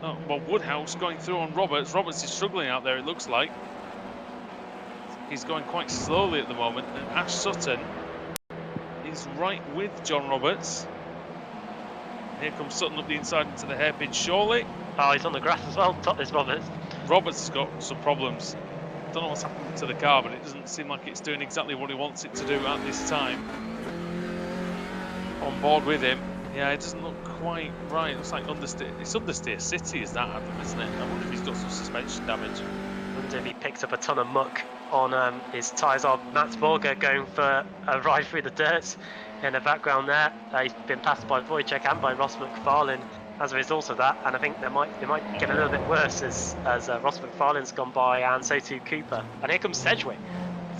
Oh, well, Woodhouse going through on Roberts. Roberts is struggling out there, it looks like. He's going quite slowly at the moment. And Ash Sutton is right with John Roberts. Here comes Sutton up the inside into the hairpin, surely. Oh, he's on the grass as well, top is Roberts. Roberts has got some problems. Don't know what's happened to the car, but it doesn't seem like it's doing exactly what he wants it to do at this time. On board with him. Yeah, it doesn't look quite right. It looks like it's Understeer City, is that, Adam, isn't it? I wonder if he's got some suspension damage. I wonder if he picked up a ton of muck on his tyres. Of Matt Borger going for a ride through the dirt in the background there. He's been passed by Wojciech and by Ross McFarlane as a result of that, and I think they might get a little bit worse as Ross McFarlane's gone by, and so too Cooper. And here comes Sedgwick.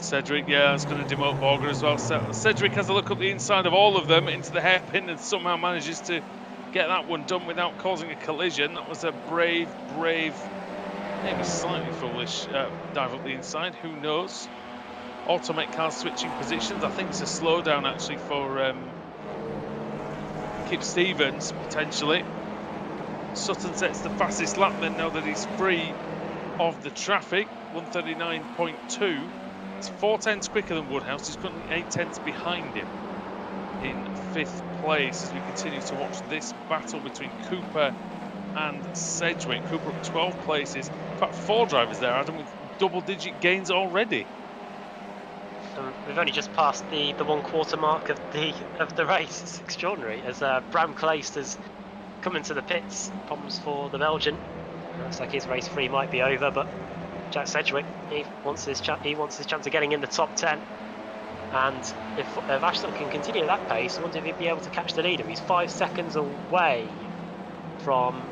Cedric, yeah, it's going to demote Borger as well. So Cedric has a look up the inside of all of them into the hairpin and somehow manages to get that one done without causing a collision. That was a brave, maybe slightly foolish dive up the inside, who knows. Automate cars switching positions. I think it's a slowdown actually for Kip Stevens, potentially. Sutton sets the fastest lap then now that he's free of the traffic, 139.2. It's 4 tenths quicker than Woodhouse. He's currently 8 tenths behind him in 5th place as we continue to watch this battle between Cooper and Sedgwick. Cooper up 12 places. In fact, 4 drivers there, Adam, with double-digit gains already. We've only just passed the 1/4 mark of the race. It's extraordinary as Bram Kleist has come into the pits. Problems for the Belgian. Looks like his race 3 might be over, but Jack Sedgwick, he wants his chance of getting in the top 10. And if Ashton can continue at that pace, I wonder if he'd be able to catch the leader. He's 5 seconds away from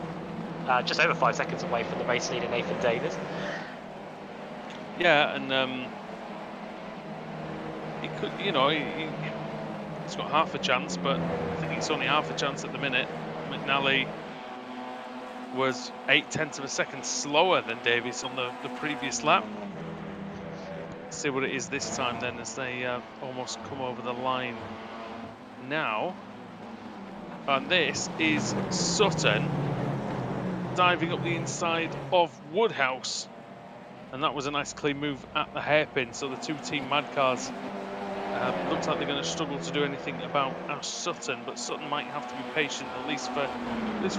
just over 5 seconds away from the race leader Nathan Davis. Yeah, and he could, you know, he's got half a chance, but I think it's only half a chance at the minute. McNally was 0.8 of a second slower than Davis on the previous lap. Let's see what it is this time then, as they almost come over the line now. And this is Sutton diving up the inside of Woodhouse. And that was a nice clean move at the hairpin. So the two team mad cars looks like they're going to struggle to do anything about Ash Sutton, but Sutton might have to be patient at least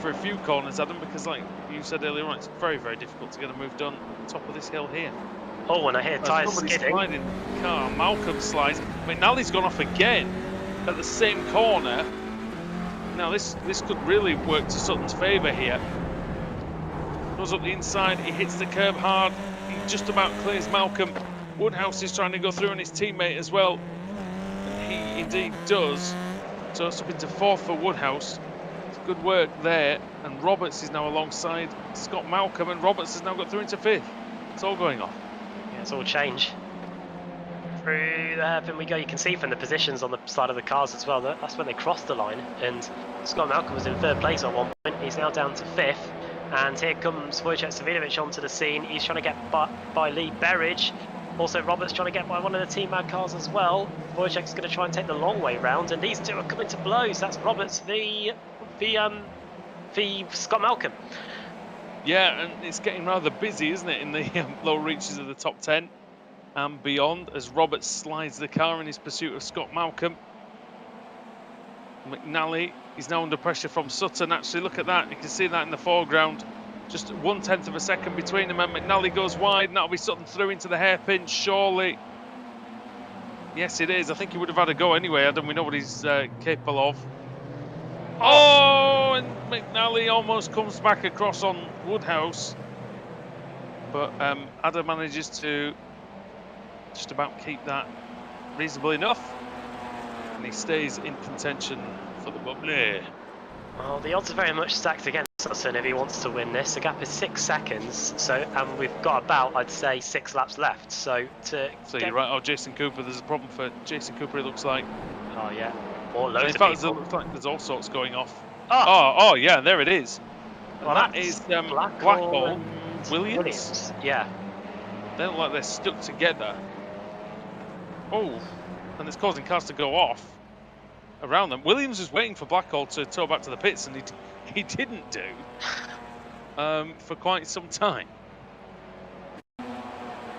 for a few corners, Adam, because like you said earlier on, it's very, very difficult to get a move done at the top of this hill here. Oh, when I hear tyres skidding. Sliding car. Malcolm slides. McNally's gone off again at the same corner. Now this could really work to Sutton's favour here. Goes up the inside, he hits the curb hard, he just about clears Malcolm. Woodhouse is trying to go through, and his teammate as well. And he indeed does. So it's up into 4th for Woodhouse. It's good work there. And Roberts is now alongside Scott Malcolm, and Roberts has now got through into 5th. It's all going on. Yeah, it's all change. Through the hairpin we go. You can see from the positions on the side of the cars as well, that's when they crossed the line. And Scott Malcolm was in 3rd place at one point. He's now down to 5th. And here comes Wojciech Savinovic onto the scene. He's trying to get by Lee Berridge. Also, Roberts trying to get by one of the Team Mad cars as well. Wojciech's going to try and take the long way round, and these two are coming to blows. That's Roberts v Scott Malcolm. Yeah, and it's getting rather busy, isn't it, in the low reaches of the top 10 and beyond, as Roberts slides the car in his pursuit of Scott Malcolm. McNally is now under pressure from Sutton. Actually, look at that. You can see that in the foreground. Just 1/10 of a second between them, and McNally goes wide, and that'll be Sutton through into the hairpin, surely. Yes, it is. I think he would have had a go anyway, Adam. We know what he's capable of. Oh, and McNally almost comes back across on Woodhouse. But Adam manages to just about keep that reasonable enough. And he stays in contention for the bubbly. Well, the odds are very much stacked against Sutton if he wants to win this. The gap is 6 seconds, and we've got about, I'd say, 6 laps left. So you're right. Oh, Jason Cooper. There's a problem for Jason Cooper. It looks like. Oh yeah. Or loads in fact, of people. it looks like there's all sorts going off. Oh, oh yeah, there it is. And well, that is Blackwell Williams. Yeah. They look like they're stuck together. Oh, and it's causing cars to go off around them. Williams was waiting for Blackwell to tow back to the pits, and he didn't do for quite some time.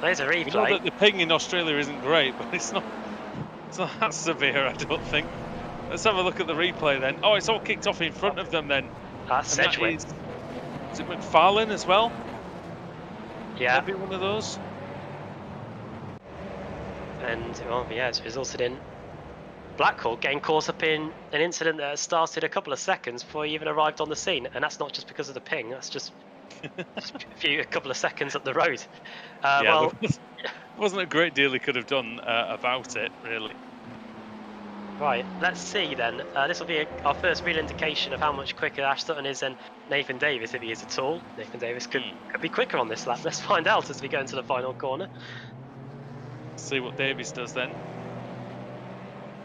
There's a replay. We know that the ping in Australia isn't great, but it's not that severe, I don't think. Let's have a look at the replay then. Oh, it's all kicked off in front of them then. That's Sedgwick. Is it McFarlane as well? Yeah. Maybe one of those. And well, yeah, it's resulted in Blackhawk getting caught up in an incident that started a couple of seconds before he even arrived on the scene, and that's not just because of the ping. That's just a couple of seconds up the road. Well, there wasn't a great deal he could have done about it, really. Right, let's see then. This will be our first real indication of how much quicker Ash Sutton is than Nathan Davis, if he is at all. Nathan Davis could be quicker on this lap. Let's find out as we go into the final corner. See what Davies does then.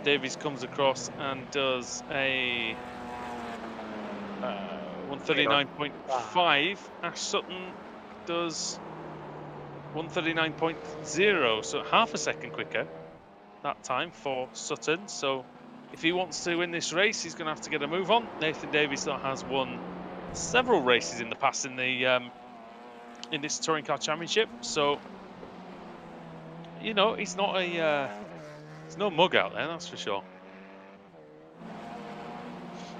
Davies comes across and does a 139.5. Ash Sutton does 139.0, so half a second quicker that time for Sutton. So if he wants to win this race, he's going to have to get a move on. Nathan Davies that has won several races in the past in the in this touring car championship, so you know he's not a there's no mug out there, that's for sure.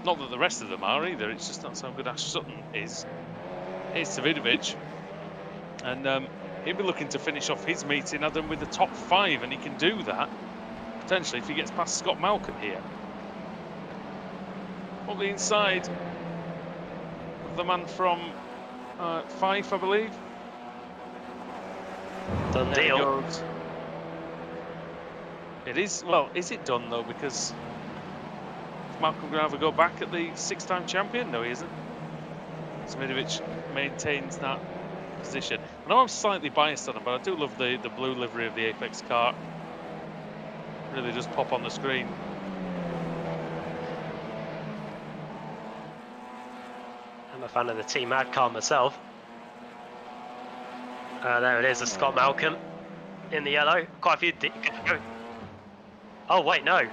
Not that the rest of them are either. It's just that's how good Ash Sutton is. Here's Savinovic, and he'll be looking to finish off his meeting, Adam, with the top 5, and he can do that potentially if he gets past Scott Malcolm here. Up the inside of the man from Fife, I believe. Done deal. It is, well, is it done though? Because Malcolm going to have a go back at the 6-time champion? No, he isn't. Smidovic maintains that position. I know I'm slightly biased on him, but I do love the blue livery of the Apex car. Really does pop on the screen. I'm a fan of the Team Ad car myself. There it is, a Scott Malcolm in the yellow. Quite a few. Oh wait, no.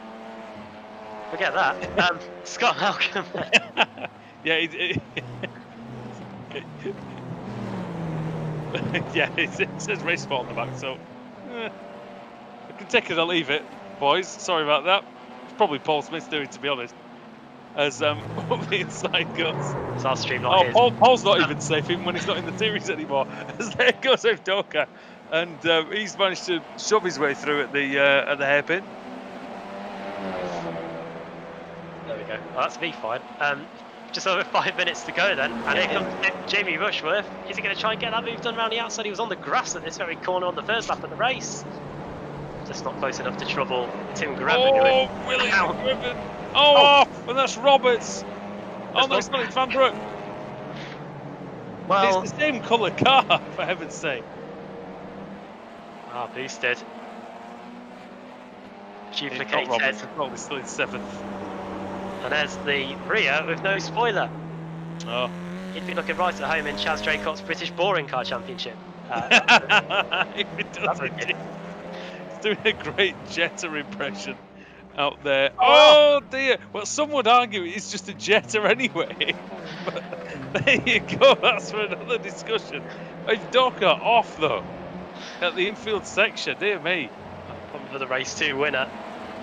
Forget that. Scott Malcolm. Yeah. Yeah, it says race spot on the back, so I can take it or leave it, boys. Sorry about that. It's probably Paul Smith's doing, to be honest. As up the inside goes. It's our stream, not his. Paul's not even safe, even when he's not in the series anymore. As there goes Evdoka, and he's managed to shove his way through at the hairpin. There we go. Well, that's me fine. Just over 5 minutes to go then, and here comes Jamie Rushworth. Is he going to try and get that move done around the outside? He was on the grass at this very corner on the first lap of the race. Just not close enough to trouble Tim Grevin. Oh, William Grevin. Off, and that's Roberts. Oh, no, it's not, it's Van Broek. Well, it's the same colour car, for heaven's sake. Boosted. Duplicated. Roberts, probably still in 7th. And there's the rear with no spoiler. Oh. He'd be looking right at home in Chaz Draycott's British Boring Car Championship. It does indeed. It's doing a great Jetta impression out there. Oh dear. Well, some would argue it's just a Jetta anyway. But there you go. That's for another discussion. Evdoka off though at the infield section. Dear me. Probably for the race 2 winner.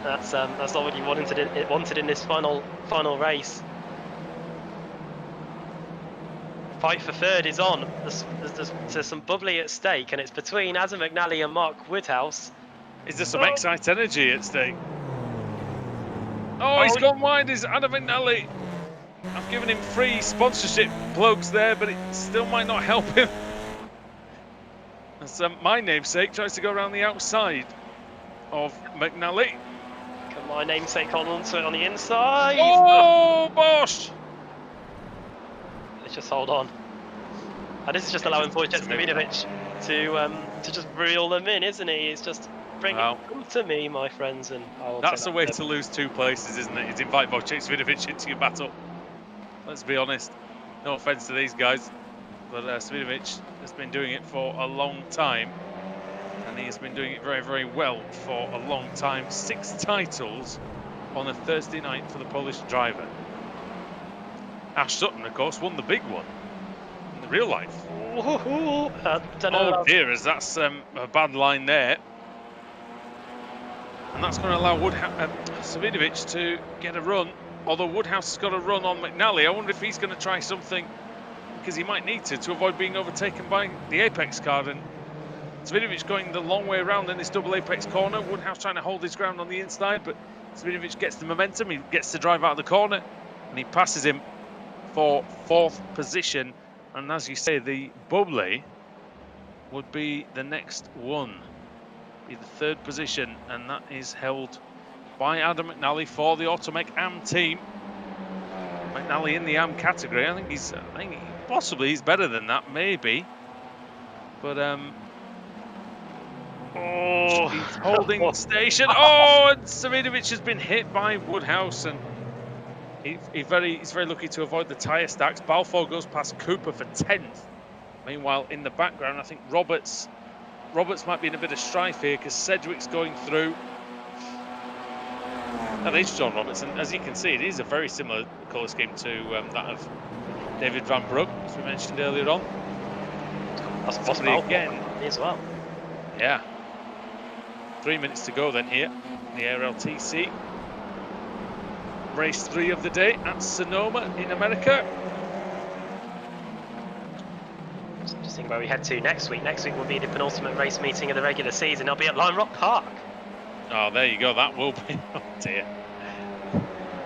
That's not what you wanted in this final race. Fight for third is on. There's some bubbly at stake, and it's between Adam McNally and Mark Woodhouse. Is there some Excite energy at stake? Oh, he's gone wide. Is Adam McNally? I've given him free sponsorship plugs there, but it still might not help him. As my namesake tries to go around the outside of McNally. Can my namesake hold on to it on the inside? Oh, Bosch! Let's just hold on. And this is just allowing Wojciech Smidovic to just reel them in, isn't he? It's just bring it to me, my friends, and I'll. That's a way to lose 2 places, isn't it? Is invite Wojciech Smidovic into your battle. Let's be honest. No offence to these guys, but Smidovic has been doing it for a long time. And he has been doing it very, very well for a long time. 6 titles on a Thursday night for the Polish driver. Ash Sutton, of course, won the big one in the real life. Oh dear, as that's a bad line there. And that's going to allow Smidovic to get a run. Although Woodhouse has got a run on McNally. I wonder if he's going to try something, because he might need to avoid being overtaken by the Apex car. And Smidovic going the long way around in this double Apex corner. Woodhouse trying to hold his ground on the inside, but Smidovic gets the momentum. He gets to drive out of the corner, and he passes him for 4th position. And as you say, the bubbly would be the next one, be the 3rd position, and that is held by Adam McNally for the Automech AM team. McNally in the AM category. I think possibly he's better than that, maybe. But he's holding station. Oh, and Smidovic has been hit by Woodhouse, and he's very lucky to avoid the tyre stacks. Balfour goes past Cooper for 10th. Meanwhile, in the background, I think Roberts might be in a bit of strife here, because Sedgwick's going through. That is John Roberts, and as you can see, it is a very similar colour scheme to that of David Van Broek, as we mentioned earlier on. That's possible again as well. Yeah. 3 minutes to go then here, the ARLTC. Race 3 of the day at Sonoma in America. Just think where we head to next week. Next week will be the penultimate race meeting of the regular season. It'll be at Lime Rock Park. Oh, there you go. That will be. Oh dear.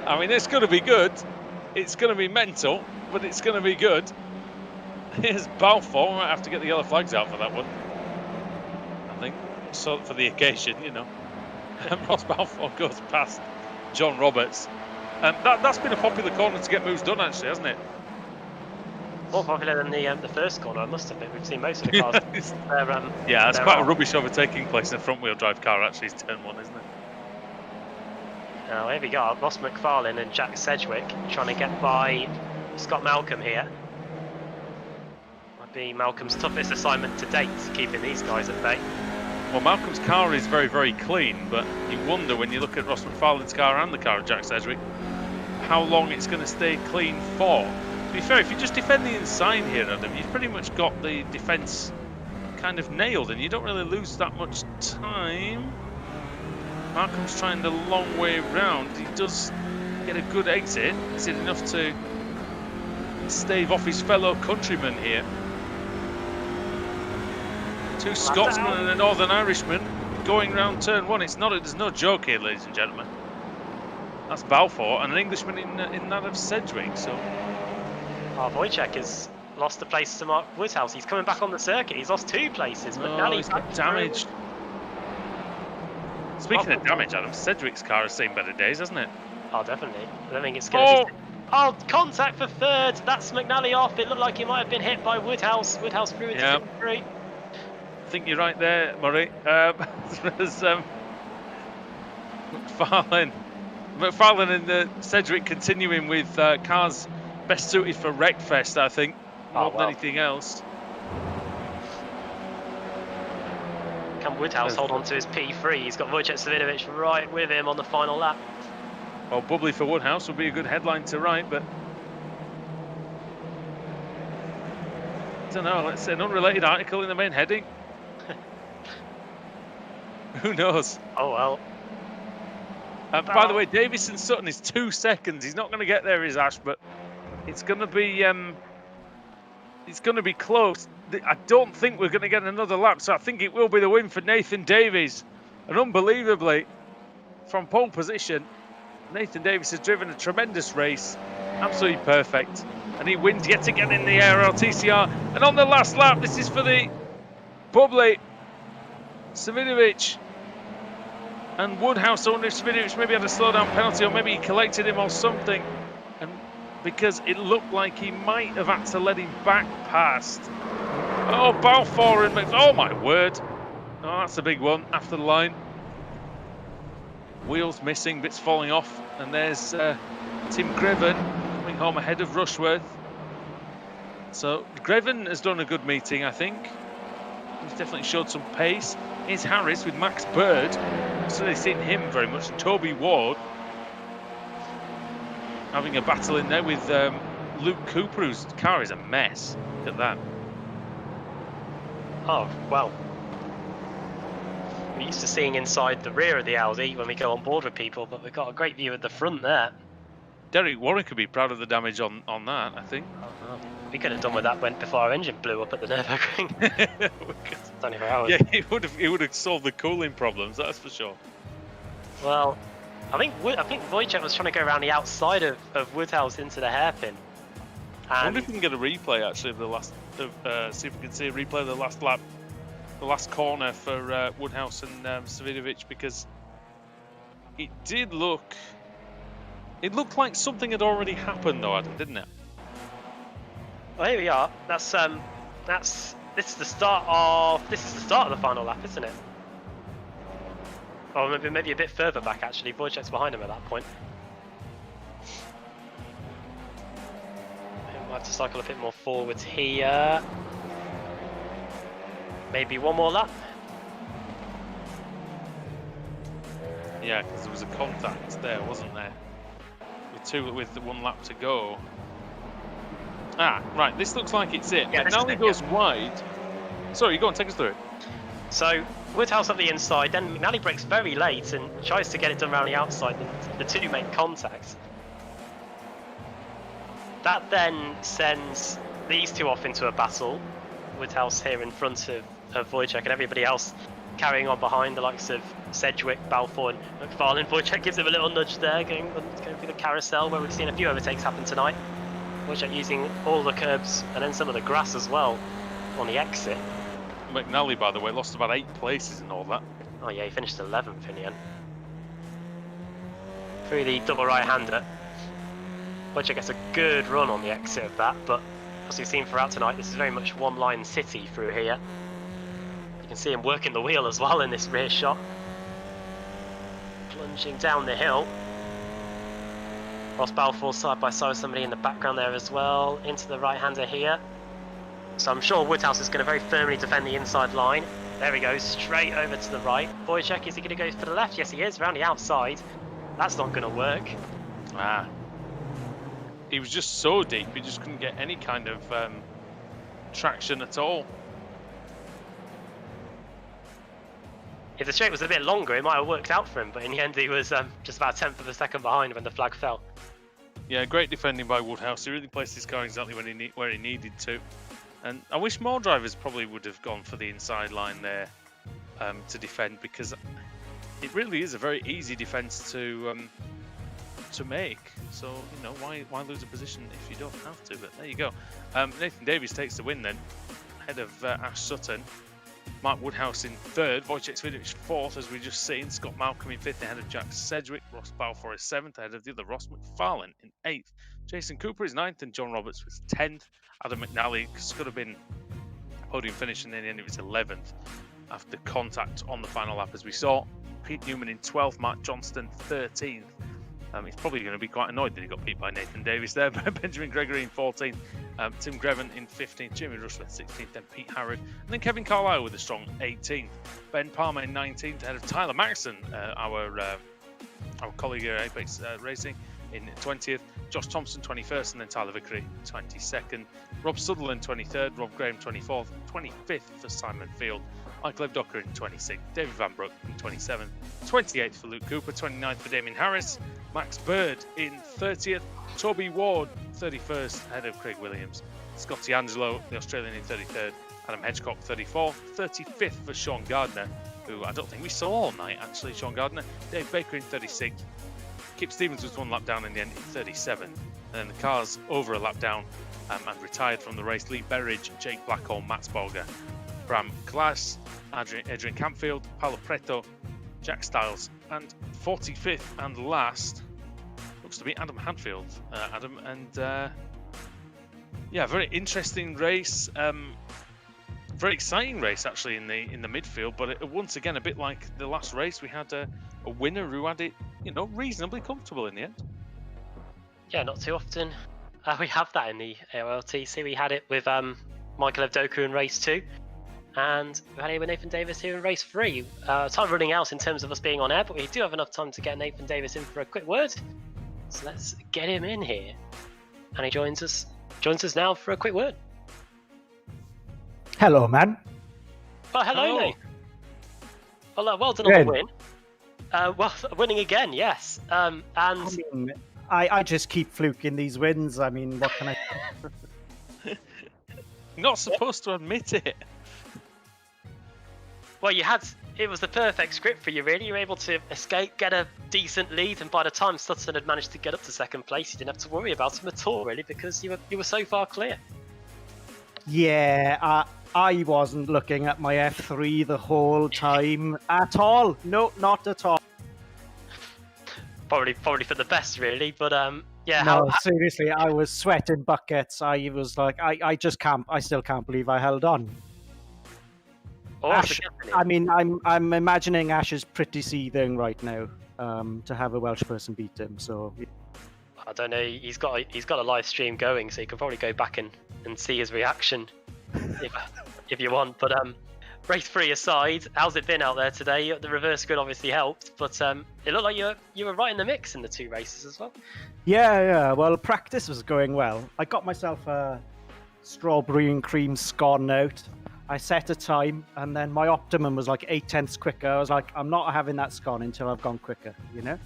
I mean, it's going to be good. It's going to be mental, but it's going to be good. Here's Balfour. We might have to get the yellow flags out for that one, I think. So for the occasion, you know. Ross Balfour goes past John Roberts. That's been a popular corner to get moves done, actually, hasn't it? More popular than the first corner, I must admit. We've seen most of the cars. Yeah, it's they're quite a off. rubbish overtaking place in a front-wheel drive car, actually, is turn 1, isn't it? Now, here we go. Ross McFarlane and Jack Sedgwick trying to get by Scott Malcolm here. Might be Malcolm's toughest assignment to date, keeping these guys at bay. Well, Malcolm's car is very, very clean, but you wonder when you look at Ross McFarlane's car and the car of Jack Sedgwick, how long it's going to stay clean for. To be fair, if you just defend the inside here, Adam, you've pretty much got the defence kind of nailed, and you don't really lose that much time. Malcolm's trying the long way round. He does get a good exit. Is it enough to stave off his fellow countrymen here? Two Scotsmen and a Northern Irishman going round turn 1. There's no joke here, ladies and gentlemen. That's Balfour and an Englishman in that of Sedgwick. So, Wojciech has lost the place to Mark Woodhouse. He's coming back on the circuit. He's lost 2 places, but now he's got damaged. Speaking of damage, Adam, Sedgwick's car has seen better days, hasn't it? Oh, definitely. I don't think it's going to. Oh, contact for 3rd. That's McNally off. It looked like he might have been hit by Woodhouse. Woodhouse through into victory. I think you're right there, Murray. There's McFarlane and Sedgwick continuing with cars best suited for Wreckfest, I think, more than anything else. Can Woodhouse hold on to his P3? He's got Wojciech Savinovic right with him on the final lap. Well, bubbly for Woodhouse would be a good headline to write, but I don't know. Let's say an unrelated article in the main heading. Who knows? Oh well. By the way, Davis and Sutton is 2 seconds. He's not going to get there, is Ash, but it's going to be close. I don't think we're going to get another lap, so I think it will be the win for Nathan Davies. And unbelievably, from pole position, Nathan Davies has driven a tremendous race, absolutely perfect, and he wins yet again in the ARLTCR. And on the last lap, this is for the bubbly Savinovic and Woodhouse. I wonder if Savinovic maybe had a slowdown penalty, or maybe he collected him or something, and because it looked like he might have had to let him back past. Oh, Balfour and oh my word! Oh, that's a big one after the line. Wheels missing, bits falling off, and there's Tim Greven coming home ahead of Rushworth. So Greven has done a good meeting, I think. He's definitely showed some pace. Here's Harris with Max Bird. So they've seen him very much. And Toby Ward having a battle in there with Luke Cooper, whose car is a mess. Look at that. Oh, well. We're used to seeing inside the rear of the Audi when we go on board with people, but we've got a great view at the front there. Derek Warren could be proud of the damage on that, I think. We could have done with that before our engine blew up at the Nürburgring. Only for hours. Yeah, it would have solved the cooling problems, that's for sure. Well, I think Wojciech was trying to go around the outside of Woodhouse into the hairpin. I wonder if we can get a replay actually of the last. See if we can see a replay of the last lap, the last corner for Woodhouse and Savinovic, because it did look. It looked like something had already happened, though, Adam, didn't it? Well, here we are. This is the start of the final lap, isn't it? Or maybe a bit further back actually. Wojciech's behind him at that point. We'll have to cycle a bit more forwards here. Maybe one more lap. Yeah, because there was a contact there, wasn't there? With the 1 lap to go. Ah, right. This looks like it's it. Yeah, McNally goes wide. Sorry, go on, take us through it. So Woodhouse up the inside, then McNally brakes very late and tries to get it done around the outside. The 2 make contact. That then sends these 2 off into a battle. Woodhouse here in front of Wojciech, and everybody else carrying on behind, the likes of Sedgwick, Balfour and McFarlane. Wojciech gives him a little nudge there, going through the carousel where we've seen a few overtakes happen tonight. Wojciech using all the curbs and then some of the grass as well on the exit. McNally, by the way, lost about 8 places and all that. Oh yeah, he finished 11th in the end. Through the double right-hander. Wojciech gets a good run on the exit of that, but as we've seen throughout tonight, this is very much one-line city through here. You can see him working the wheel as well in this rear shot. Plunging down the hill. Ross Balfour side by side with somebody in the background there as well. Into the right-hander here. So I'm sure Woodhouse is going to very firmly defend the inside line. There he goes, straight over to the right. Wojciech, is he going to go for the left? Yes, he is, around the outside. That's not going to work. He was just so deep, he just couldn't get any kind of traction at all. If the straight was a bit longer, it might have worked out for him, but in the end he was just about a tenth of a second behind when the flag fell. Yeah, great defending by Woodhouse. He really placed his car exactly where he needed to. And I wish more drivers probably would have gone for the inside line there to defend, because it really is a very easy defence to make. So, you know, why lose a position if you don't have to? But there you go. Nathan Davies takes the win then, ahead of Ash Sutton. Mark Woodhouse in third, Wojciech Swiderich fourth, as we just seen. Scott Malcolm in fifth, ahead of Jack Sedgwick. Ross Balfour is seventh, ahead of the other Ross McFarlane in eighth. Jason Cooper is ninth, and John Roberts was 10th. Adam McNally could have been podium finish, and in the end it was 11th after contact on the final lap, as we saw. Pete Newman in 12th, Mark Johnston 13th. He's probably going to be quite annoyed that he got beat by Nathan Davies there. Benjamin Gregory in 14th, Tim Greven in 15th, Jimmy Rushworth 16th, then Pete Harrod, and then Kevin Carlisle with a strong 18th. Ben Palmer in 19th, ahead of Tyler Maxson, our colleague here at Apex Racing, in 20th. Josh Thompson 21st, and then Tyler Vickery 22nd. Rob Sutherland 23rd, Rob Graham 24th, 25th for Simon Field. Michael Evdocker in 26th, David Van Broek in 27th, 28th for Luke Cooper, 29th for Damien Harris, Max Bird in 30th, Toby Ward 31st, ahead of Craig Williams, Scotty Angelo, the Australian, in 33rd, Adam Hedgecock 34th, 35th for Sean Gardner, who I don't think we saw all night actually. Sean Gardner, Dave Baker in 36th, Kip Stevens was one lap down in the end in 37th, and then the cars over a lap down and retired from the race. Lee Berridge, Jake Blackall, Matt Spolger, Bram Glass, Adrian Campfield, Paolo Preto, Jack Stiles, and 45th and last looks to be Adam Hadfield. Yeah, very interesting race. Very exciting race actually in the midfield, but once again, a bit like the last race, we had a winner who had it, you know, reasonably comfortable in the end. Yeah, not too often we have that in the ARLTC. We had it with Michael Evdoker in race 2, and we had it with Nathan Davis here in race 3. Time running out in terms of us being on air, but we do have enough time to get Nathan Davis in for a quick word. So let's get him in here, and he joins us now for a quick word. Hello, man. Oh, hello, Nate. Well done Good. on the win. Well, winning again, yes. And I mean, I just keep fluking these wins. I mean, what can I... You're not supposed to admit it. well, it was the perfect script for you, really. You were able to escape, get a decent lead, and by the time Sutton had managed to get up to second place, you didn't have to worry about him at all, really, because you were so far clear. Yeah, I wasn't looking at my F3 the whole time at all. No, not at all. Probably for the best, really. But yeah. No, seriously, I was sweating buckets. I was like, I still can't believe I held on. Oh, Ash, I mean, I'm imagining Ash is pretty seething right now to have a Welsh person beat him. So I don't know. He's got a live stream going, so you can probably go back and see his reaction if you want. But race 3 aside, how's it been out there today? The reverse grid obviously helped, but it looked like you were right in the mix in the 2 races as well. Yeah. Well, practice was going well. I got myself a strawberry and cream scone out. I set a time, and then my optimum was like 8/10 quicker. I was like, I'm not having that scone until I've gone quicker, you know?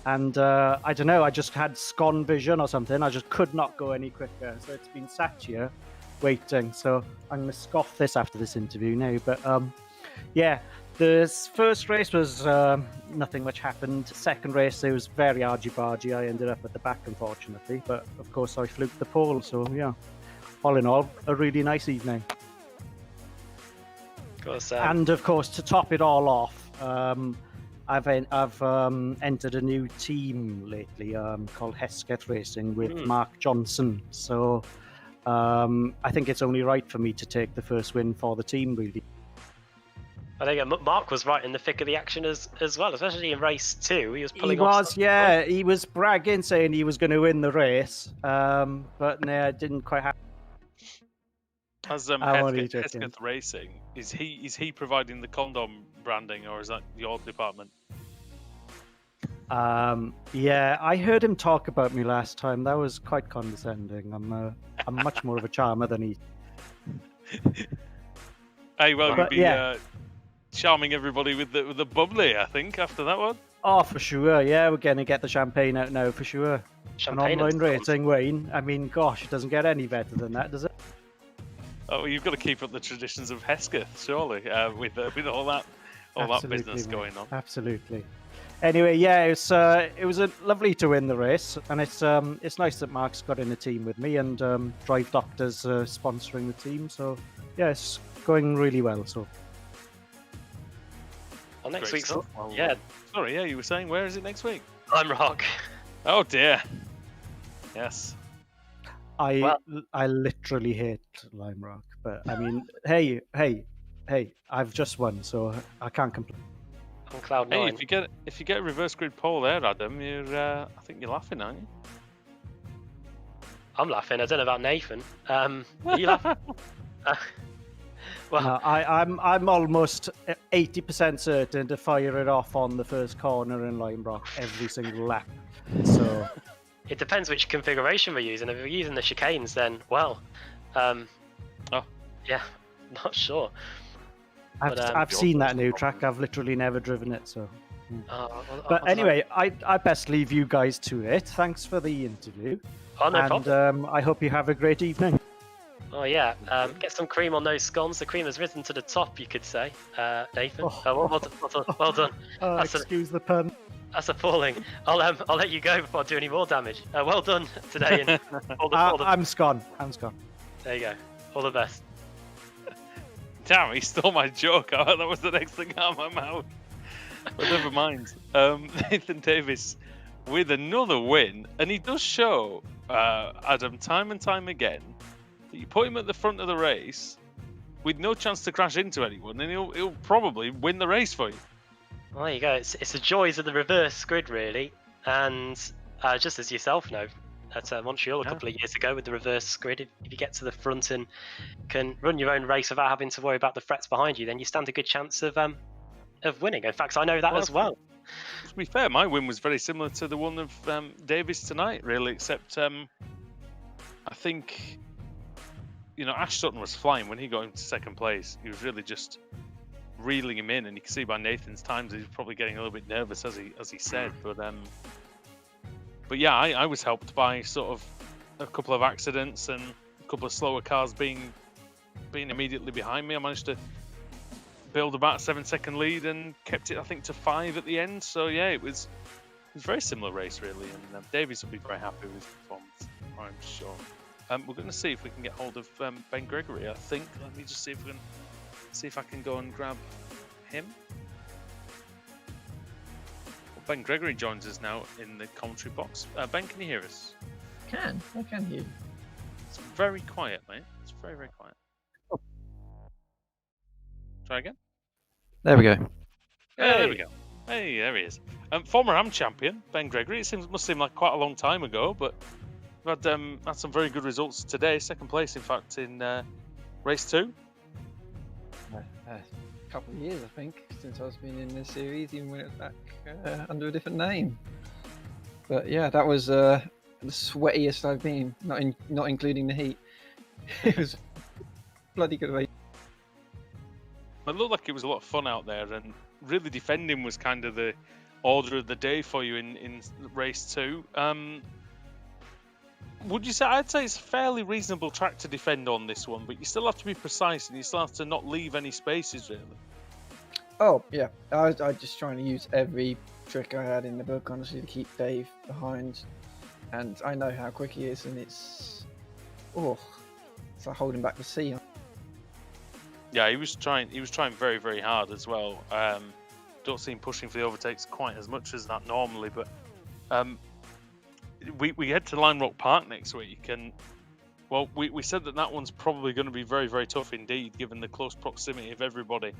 And I don't know, I just had scone vision or something. I just could not go any quicker. So it's been sat here waiting. So I'm going to scoff this after this interview now. But yeah, the first race was nothing much happened. Second race, it was very argy-bargy. I ended up at the back, unfortunately. But of course, I fluked the pole. So yeah, all in all, a really nice evening. And of course, to top it all off, I've entered a new team lately called Hesketh Racing with Mark Johnson. So I think it's only right for me to take the first win for the team, really. I think Mark was right in the thick of the action as well, especially in race 2. He was He pulling off. was, yeah. He was bragging, saying he was going to win the race, but no, it didn't quite happen. As I'm only joking. Hesketh Racing, is he providing the condom branding, or is that your department? Yeah, I heard him talk about me last time. That was quite condescending. I'm much more of a charmer than he. Hey, well, But, you'd be yeah. charming everybody with the bubbly, I think, after that one. Oh, for sure. Yeah, we're going to get the champagne out now, for sure. Champagne An online and racing, Wayne. I mean, gosh, it doesn't get any better than that, does it? Oh, well, you've got to keep up the traditions of Hesketh, surely, with all that business mate. going on. Absolutely. Anyway, yeah, it was lovely to win the race, and it's nice that Mark's got in a team with me, and Drive Doctor's sponsoring the team. So yeah, it's going really well. So. Well, next Great week's stuff. Well, yeah. Sorry, yeah, you were saying, where is it next week? I'm Rock. Oh dear. Yes. I literally hate Lime Rock, but I mean, hey, I've just won, so I can't complain. On cloud Hey, 9. if you get a reverse grid pole there, Adam, I think you're laughing, aren't you? I'm laughing. I don't know about Nathan. Are you laughing? Well, No, I'm almost 80% certain to fire it off on the first corner in Lime Rock every single lap. So it depends which configuration we're using. If we're using the chicanes, then well, yeah, not sure. I've seen that new track. I've literally never driven it, so. But I'll anyway, I best leave you guys to it. Thanks for the interview. Oh, no problem. I hope you have a great evening. Oh yeah, get some cream on those scones. The cream has risen to the top, you could say, Nathan. Well done. Excuse the pun. That's appalling. I'll let you go before I do any more damage. Well done today. And I'm scone. There you go. All the best. Damn, he stole my joke. That was the next thing out of my mouth. But never mind. Nathan Davis with another win, and he does show Adam time and time again that you put him at the front of the race with no chance to crash into anyone, and he'll probably win the race for you. Well, there you go. It's the joys of the reverse grid, really, and just as yourself know, at Montreal a couple of years ago with the reverse grid, if you get to the front and can run your own race without having to worry about the threats behind you, then you stand a good chance of winning. In fact, I know that as well. To be fair, my win was very similar to the one of Davis tonight, really, except I think, Ash Sutton was flying when he got into second place. He was really just reeling him in, and you can see by Nathan's times he's probably getting a little bit nervous, as he said. But yeah, I was helped by sort of a couple of accidents and a couple of slower cars being immediately behind me. I managed to build about a 7-second lead and kept it, I think, to 5 at the end. So yeah, it was a very similar race, really, and Davies will be very happy with his performance, I'm sure. We're going to see if we can get hold of Ben Gregory, I think. Let me just see if I can go and grab him. Well, Ben Gregory joins us now in the commentary box. Ben, can you hear us? I can hear you. It's very quiet, mate. It's very, very quiet. Try again. There we go. Yeah, there we go. Hey, there he is. Former AM champion, Ben Gregory. Must seem like quite a long time ago, but we've had some very good results today. Second place, in fact, in race 2. A couple of years, I think, since I've been in this series, even when it was back under a different name. But yeah, that was the sweatiest I've been, not including the heat. It was bloody good race. It looked like it was a lot of fun out there, and really defending was kind of the order of the day for you in race 2. Would you say? I'd say it's a fairly reasonable track to defend on this one, but you still have to be precise and you still have to not leave any spaces, really. Oh yeah, I was just trying to use every trick I had in the book, honestly, to keep Dave behind. And I know how quick he is, and it's like holding back the sea. Yeah, he was trying very, very hard as well. Don't see him pushing for the overtakes quite as much as that normally, but we head to Lime Rock Park next week, and Well, we said that one's probably going to be very, very tough indeed, given the close proximity of everybody.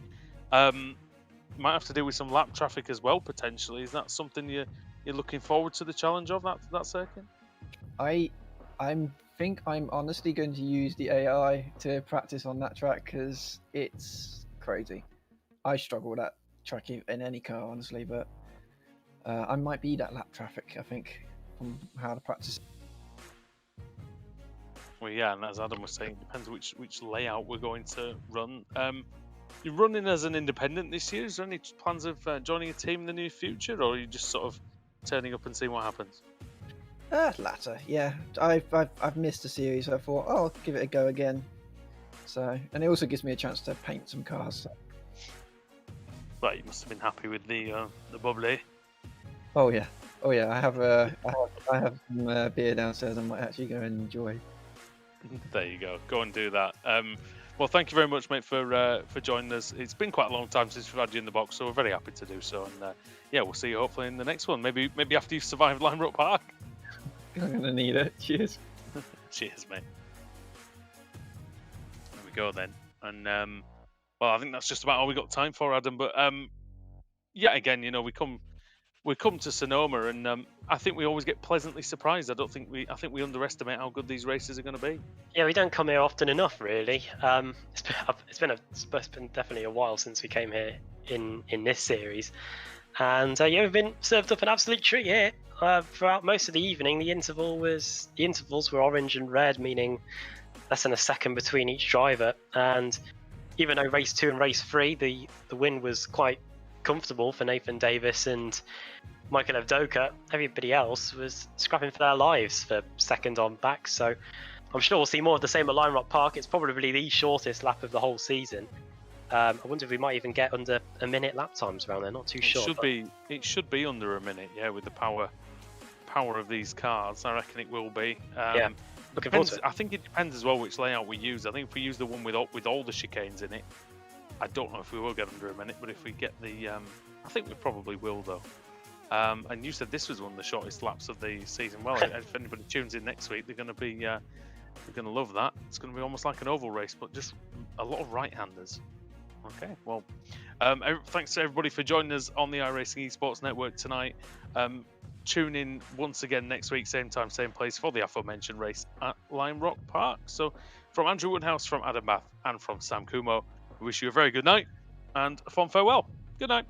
Might have to deal with some lap traffic as well, potentially. Is that something you're looking forward to the challenge of, that circuit? I think I'm honestly going to use the AI to practice on that track because it's crazy. I struggle with that track in any car, honestly, but I might be that lap traffic, I think, from how to practice. Well, yeah, and as Adam was saying, it depends which layout we're going to run. You're running as an independent this year. Is there any plans of joining a team in the near future, or are you just sort of turning up and seeing what happens? Latter, yeah. I've missed a series, so I thought, oh, I'll give it a go again. So, and it also gives me a chance to paint some cars. So. Right, you must have been happy with the bubbly. Oh yeah. I have some beer downstairs. I might actually go and enjoy. There you go. Go and do that. Well, thank you very much, mate, for joining us. It's been quite a long time since we've had you in the box, so we're very happy to do so. And yeah, we'll see you hopefully in the next one. Maybe after you've survived Lime Rock Park. I'm gonna need it. Cheers. Cheers, mate. There we go then. And well, I think that's just about all we got time for, Adam. But yeah, again, you know, we come to Sonoma, and I think we always get pleasantly surprised. I think we underestimate how good these races are going to be. Yeah, we don't come here often enough, really. It's been definitely a while since we came here in this series, and yeah, we've been served up an absolute treat here. Throughout most of the evening, the intervals were orange and red, meaning less than a second between each driver. And even though race 2 and race 3, the win was quite comfortable for Nathan Davis and Michael Evdoka, everybody else was scrapping for their lives for second on back. So I'm sure we'll see more of the same at Lime Rock Park. It's probably the shortest lap of the whole season. I wonder if we might even get under a minute lap times around there. Not too sure. It should be under a minute, yeah, with the power of these cars. I reckon it will be. Yeah, looking forward to it. I think it depends as well which layout we use. I think if we use the one with all the chicanes in it, I don't know if we will get under a minute, but if we get the, I think we probably will though. And you said this was one of the shortest laps of the season. Well, if anybody tunes in next week, they're going to love that. It's going to be almost like an oval race, but just a lot of right-handers. Okay, well, thanks to everybody for joining us on the iRacing Esports Network tonight. Tune in once again next week, same time, same place, for the aforementioned race at Lime Rock Park. So, from Andrew Woodhouse, from Adam Bath, and from Sam Kumo, we wish you a very good night and a fond farewell. Good night.